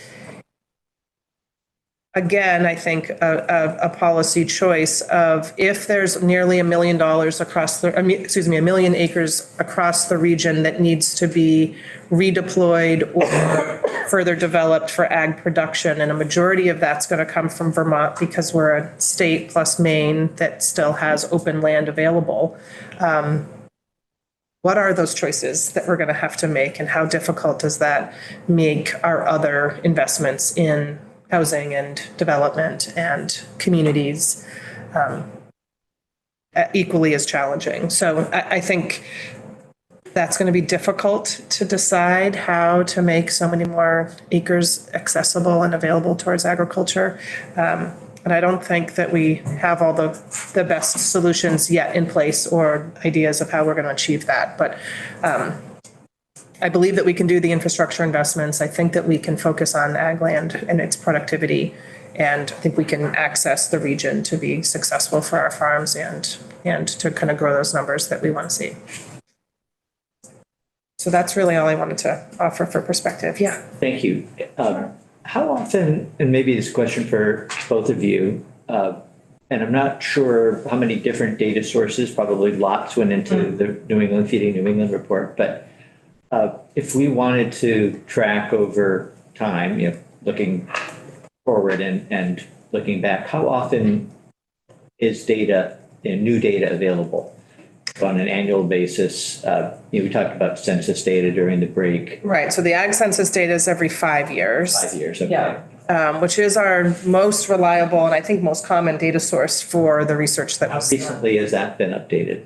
again, I think a policy choice of if there's nearly $1 million across the, $1 million acres across the region that needs to be redeployed or further developed for ag production, and a majority of that's going to come from Vermont because we're a state plus Maine that still has open land available. What are those choices that we're going to have to make, and how difficult does that make our other investments in housing and development and communities equally as challenging? So I think that's going to be difficult to decide how to make so many more acres accessible and available towards agriculture. And I don't think that we have all the best solutions yet in place or ideas of how we're going to achieve that. But I believe that we can do the infrastructure investments. I think that we can focus on ag land and its productivity. And I think we can access the region to be successful for our farms and to kind of grow those numbers that we want to see. So that's really all I wanted to offer for perspective. Yeah. Thank you. How often, and maybe this question for both of you, and I'm not sure how many different data sources, probably lots went into the New England Feeding New England report, but if we wanted to track over time, looking forward and looking back, how often is data, new data available? On an annual basis, we talked about census data during the break. Right. So the ag census data is every 5 years. 5 years, okay. Yeah. Which is our most reliable and I think most common data source for the research that How recently has that been updated?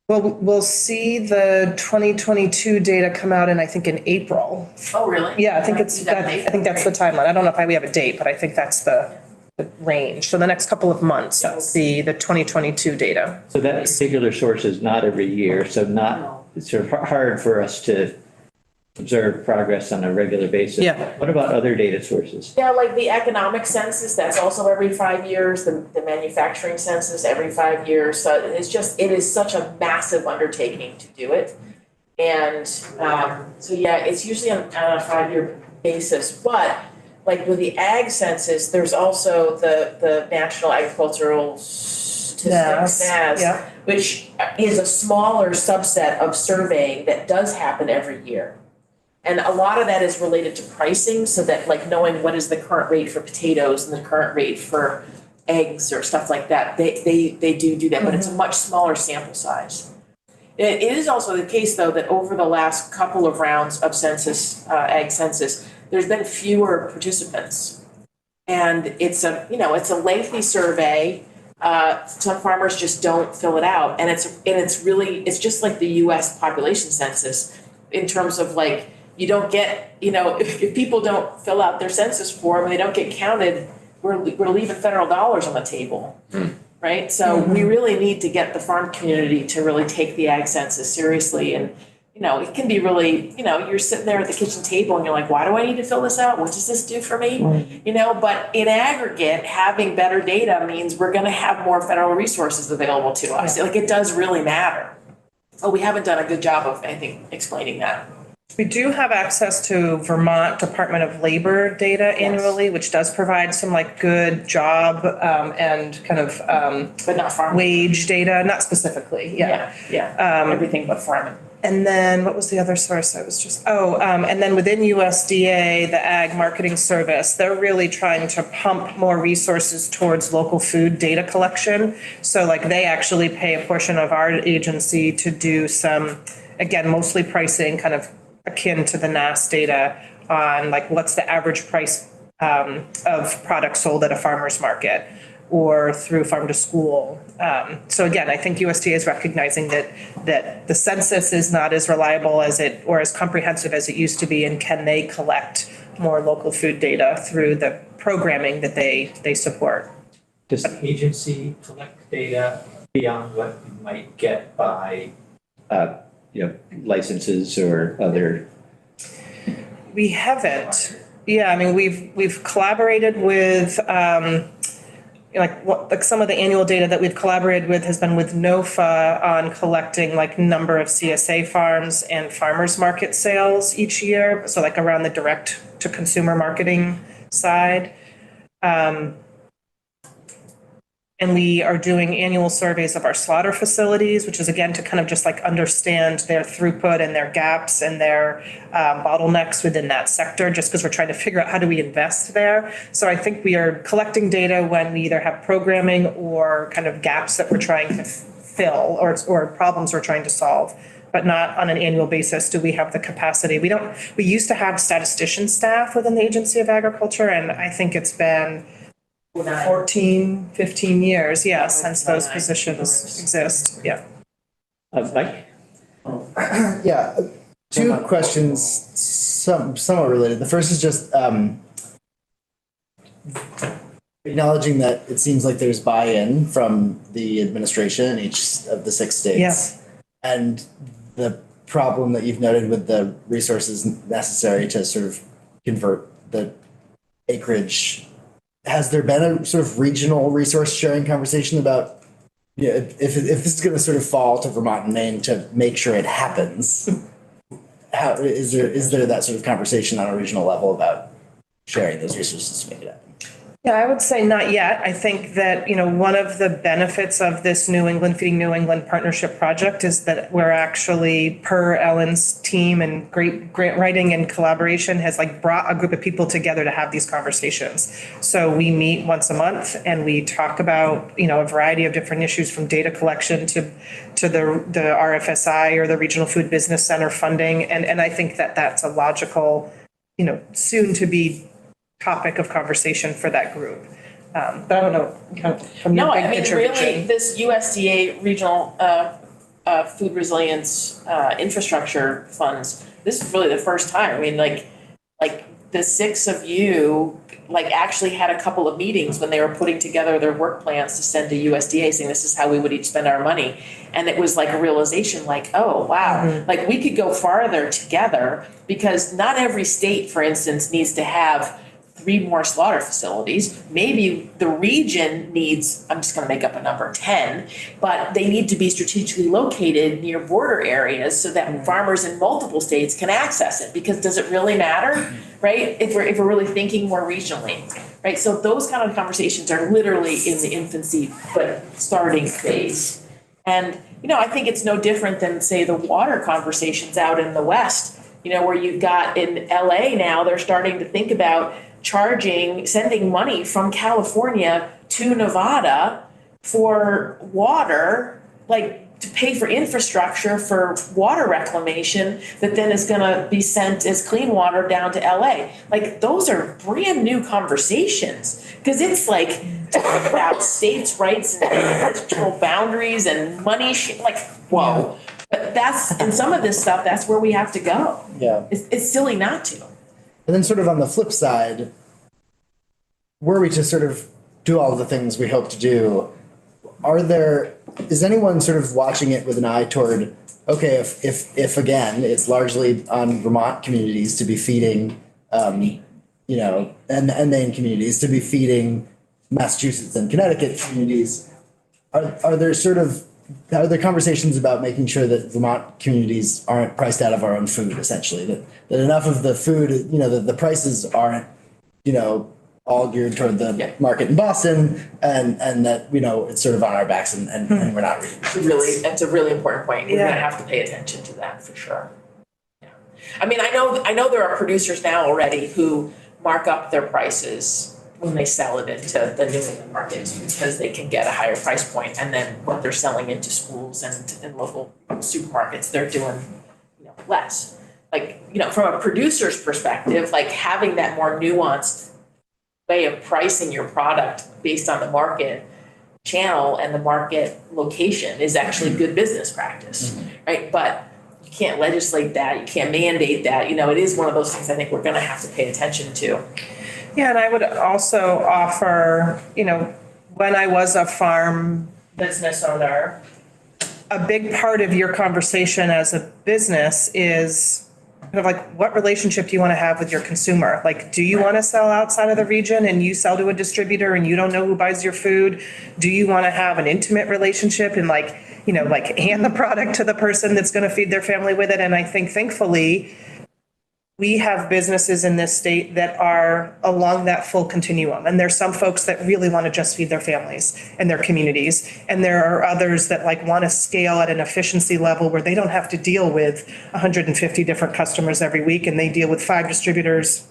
Well, we'll see the 2022 data come out in April. Oh, really? Yeah, I think that's the timeline. I don't know if we have a date, but I think that's the range. So the next couple of months, we'll see the 2022 data. So that particular source is not every year, so it's sort of hard for us to observe progress on a regular basis. Yeah. What about other data sources? Yeah, like the economic census, that's also every 5 years, the manufacturing census every 5 years. So it is such a massive undertaking to do it. And it's usually on a 5-year basis, but like with the ag census, there's also the National Agricultural Statistics, NAS, which is a smaller subset of surveying that does happen every year. And a lot of that is related to pricing, so that like knowing what is the current rate for potatoes and the current rate for eggs or stuff like that, they do that, but it's a much smaller sample size. It is also the case, though, that over the last couple of rounds of census, ag census, there's been fewer participants. And it's a lengthy survey. Some farmers just don't fill it out. And it's just like the US population census in terms of like, you don't get, if people don't fill out their census form and they don't get counted, we're leaving federal dollars on the table. Right? So we really need to get the farm community to really take the ag census seriously. And it can be really, you're sitting there at the kitchen table and you're like, why do I need to fill this out? What does this do for me? But in aggregate, having better data means we're going to have more federal resources available to us. Like, it does really matter. Oh, we haven't done a good job of, I think, explaining that. We do have access to Vermont Department of Labor data annually, which does provide some like good job and kind of but not farm wage data, not specifically. Yeah. Everything but farming. And then what was the other source? I was just, and then within USDA, the Ag Marketing Service, they're really trying to pump more resources towards local food data collection. So like they actually pay a portion of our agency to do some, again, mostly pricing, kind of akin to the NAS data on like what's the average price of products sold at a farmer's market or through farm to school. So again, I think USDA is recognizing that the census is not as reliable as it, or as comprehensive as it used to be, and can they collect more local food data through the programming that they support. Does the agency collect data beyond what you might get by, licenses or other? We haven't. Yeah, I mean, we've collaborated with, like some of the annual data that we've collaborated with has been with NOFA on collecting like number of CSA farms and farmers market sales each year. So like around the direct to consumer marketing side. And we are doing annual surveys of our slaughter facilities, which is again to kind of just like understand their throughput and their gaps and their bottlenecks within that sector, just because we're trying to figure out how do we invest there. So I think we are collecting data when we either have programming or kind of gaps that we're trying to fill or problems we're trying to solve, but not on an annual basis do we have the capacity. We used to have statistician staff within the Agency of Agriculture, and I think it's been 14, 15 years, since those positions exist, Mike? Yeah, two questions, somewhat related. The first is just acknowledging that it seems like there's buy-in from the administration in each of the 6 states. Yeah. And the problem that you've noted with the resources necessary to sort of convert the acreage. Has there been a sort of regional resource sharing conversation about, if this is going to sort of fall to Vermont and Maine to make sure it happens? How is there that sort of conversation on a regional level about sharing those resources to make it happen? Yeah, I would say not yet. I think that, one of the benefits of this New England Feeding New England partnership project is that we're actually, per Ellen's team and great grant writing and collaboration, has like brought a group of people together to have these conversations. So we meet once a month and we talk about, a variety of different issues, from data collection to the RFSI or the Regional Food Business Center funding. And I think that that's a logical, soon to be topic of conversation for that group. But I don't know, kind of from your big picture really, vision. this USDA regional food resilience infrastructure funds, this is really the first time. I mean, like the 6 of you actually had a couple of meetings when they were putting together their work plans to send to USDA, saying this is how we would each spend our money. And it was like a realization, oh wow, we could go farther together, because not every state, for instance, needs to have 3 more slaughter facilities. Maybe the region needs, I'm just going to make up a number, 10, but they need to be strategically located near border areas so that farmers in multiple states can access it. Because does it really matter, right? If we're really thinking more regionally, right? So those kind of conversations are literally in the infancy, but starting phase. And, I think it's no different than, say, the water conversations out in the West, where you've got in LA now, they're starting to think about sending money from California to Nevada for water, to pay for infrastructure for water reclamation that then is going to be sent as clean water down to LA. Those are brand new conversations, because it's about states' rights and territorial boundaries and money, whoa. But in some of this stuff, that's where we have to go. Yeah. It's silly not to. And then sort of on the flip side, were we to sort of do all of the things we hope to do, is anyone sort of watching it with an eye toward, okay, if again, it's largely on Vermont communities to be feeding, and Maine communities to be feeding Massachusetts and Connecticut communities, are there conversations about making sure that Vermont communities aren't priced out of our own food, essentially, that enough of the food, that the prices aren't, all geared toward the market in Boston, and that, it's sort of on our backs and we're not really. That's a really important point. We're going to have to pay attention to that for sure. sure. Yeah. I mean, I know there are producers now already who mark up their prices when they sell it into the New England markets because they can get a higher price point, and then when they're selling into schools and local supermarkets, they're doing, less. Like, from a producer's perspective, like having that more nuanced way of pricing your product based on the market channel and the market location is actually good business practice, right? But you can't legislate that, you can't mandate that, it is one of those things I think we're gonna have to pay attention to. Yeah, and I would also offer, when I was a farm business owner, a big part of your conversation as a business is kind of like, what relationship do you want to have with your consumer? Like, do you want to sell outside of the region and you sell to a distributor and you don't know who buys your food? Do you want to have an intimate relationship and hand the product to the person that's going to feed their family with it? And I think thankfully, we have businesses in this state that are along that full continuum. And there's some folks that really want to just feed their families and their communities. And there are others that want to scale at an efficiency level where they don't have to deal with 150 different customers every week, and they deal with 5 distributors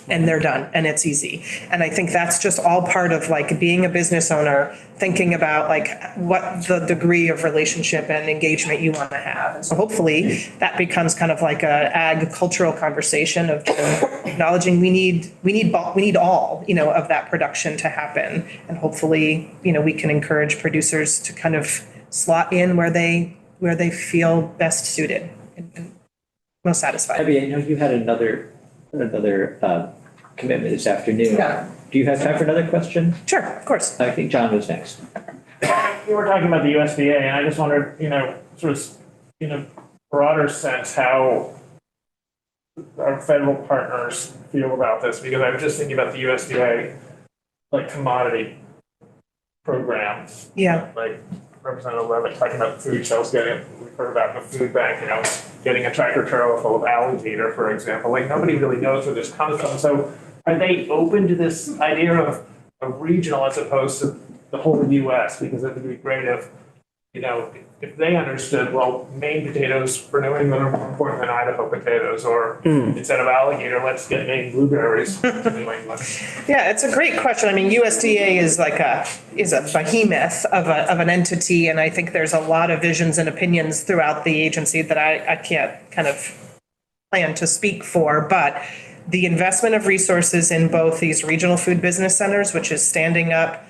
and they're done and it's easy. And I think that's just all part of being a business owner, thinking about what the degree of relationship and engagement you want to have. And so hopefully that becomes kind of like a ag cultural conversation of acknowledging we need all, of that production to happen. And hopefully, we can encourage producers to kind of slot in where they feel best suited and most satisfied. Abby, I know you had another commitment this afternoon. Yeah. Do you have time for another question? Sure, of course. I think John was next. You were talking about the USDA, and I just wondered, sort of, in a broader sense, how our federal partners feel about this, because I was just thinking about the USDA, commodity programs. Yeah. Like Representative Levitt talking about food shelves we've heard about the food bank, getting a tractor trailer full of alligator, for example. Nobody really knows where this comes from. So are they open to this idea of regional as opposed to the whole US? Because it would be great if, if they understood, well, Maine potatoes for New England are more important than Idaho potatoes, or instead of alligator, let's get Maine blueberries to New England. Yeah, it's a great question. I mean, USDA is a behemoth of an entity, and I think there's a lot of visions and opinions throughout the agency that I can't kind of plan to speak for, but the investment of resources in both these regional food business centers, which is standing up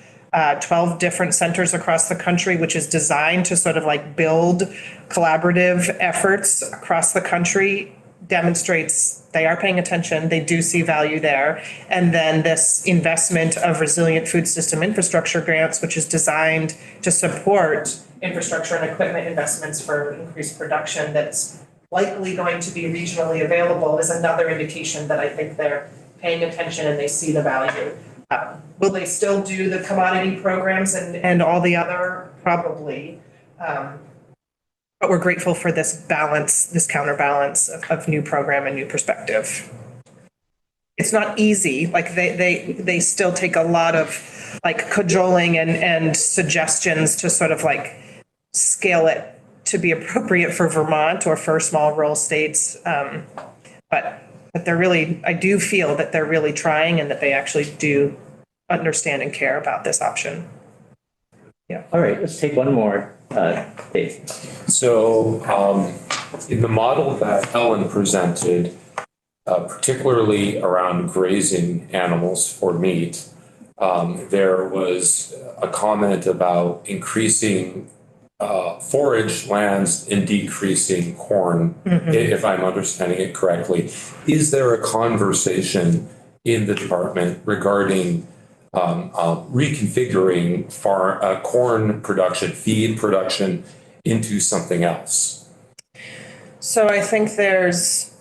12 different centers across the country, which is designed to sort of build collaborative efforts across the country, demonstrates they are paying attention, they do see value there. And then this investment of resilient food system infrastructure grants, which is designed to support infrastructure and equipment investments for increased production that's likely going to be regionally available, is another indication that I think they're paying attention and they see the value. Will they still do the commodity programs and all the other? Probably. But we're grateful for this balance, this counterbalance of new program and new perspective. It's not easy. They still take a lot of cajoling and suggestions to sort of scale it to be appropriate for Vermont or for small rural states. But they're really, I do feel that they're really trying and that they actually do understand and care about this option. Yeah. All right, let's take one more, Dave. So in the model that Ellen presented, particularly around grazing animals for meat, there was a comment about increasing forage lands and decreasing corn, if I'm understanding it correctly. Is there a conversation in the department regarding reconfiguring corn production, feed production into something else? So I think there's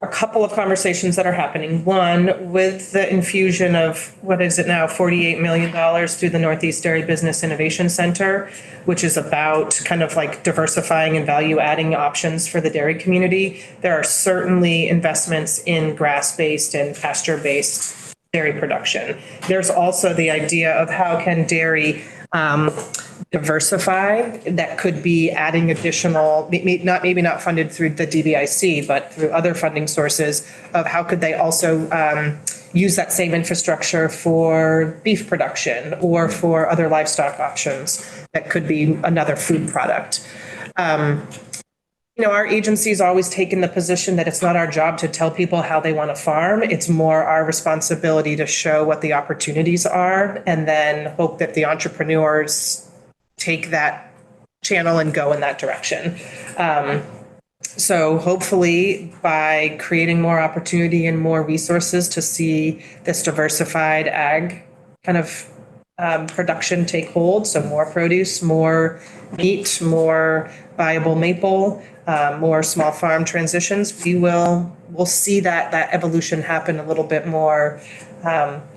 a couple of conversations that are happening. One, with the infusion of, what is it now, $48 million through the Northeast Dairy Business Innovation Center, which is about kind of diversifying and value adding options for the dairy community. There are certainly investments in grass-based and pasture-based dairy production. There's also the idea of how can dairy diversify. That could be adding additional, maybe not funded through the DBIC, but through other funding sources of how could they also use that same infrastructure for beef production or for other livestock options. That could be another food product. Our agency's always taken the position that it's not our job to tell people how they want to farm. It's more our responsibility to show what the opportunities are and then hope that the entrepreneurs take that channel and go in that direction. So hopefully by creating more opportunity and more resources to see this diversified ag kind of production take hold, so more produce, more meat, more viable maple, more small farm transitions, we'll see that evolution happen a little bit more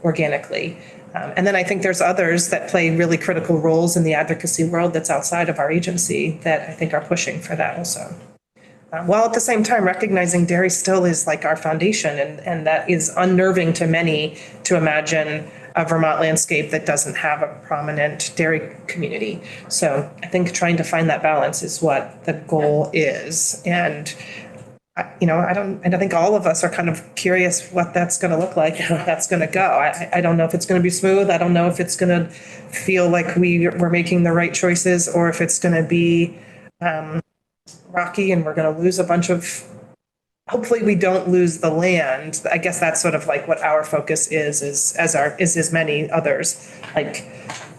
organically. And then I think there's others that play really critical roles in the advocacy world that's outside of our agency that I think are pushing for that also. While at the same time recognizing dairy still is like our foundation, and that is unnerving to many to imagine a Vermont landscape that doesn't have a prominent dairy community. So I think trying to find that balance is what the goal is. And I think all of us are kind of curious what that's going to look like and how that's going to go. I don't know if it's going to be smooth. I don't know if it's going to feel like we're making the right choices or if it's going to be rocky and we're going to lose a bunch of. Hopefully we don't lose the land. I guess that's sort of like what our focus is as many others, like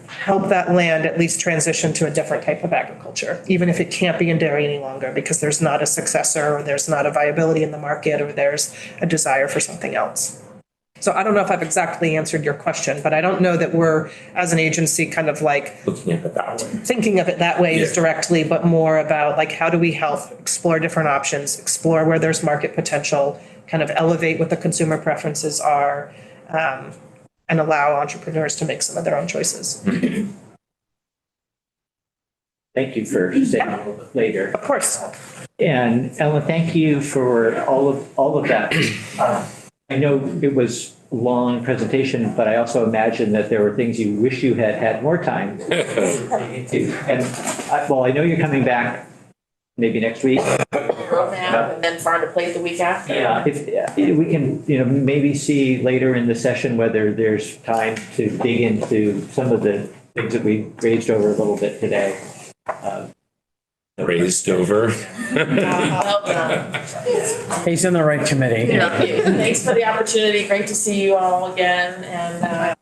help that land at least transition to a different type of agriculture, even if it can't be in dairy any longer because there's not a successor or there's not a viability in the market or there's a desire for something else. So I don't know if I've exactly answered your question, but I don't know that we're, as an agency, kind of like Looking at it that way. thinking of it that way as directly, but more about like, how do we help explore different options, explore where there's market potential, kind of elevate what the consumer preferences are, and allow entrepreneurs to make some of their own choices. Thank you for staying a little bit later. Of course. And Ellen, thank you for all of that. I know it was a long presentation, but I also imagine that there were things you wish you had had more time to dig into. And I know you're coming back maybe next week. Roadmap and then Farm to Plate the week after. Yeah, if we can, maybe see later in the session whether there's time to dig into some of the things that we raised over a little bit today. Raised over. Well done. He's in the right committee. Thank you. Thanks for the opportunity. Great to see you all again. And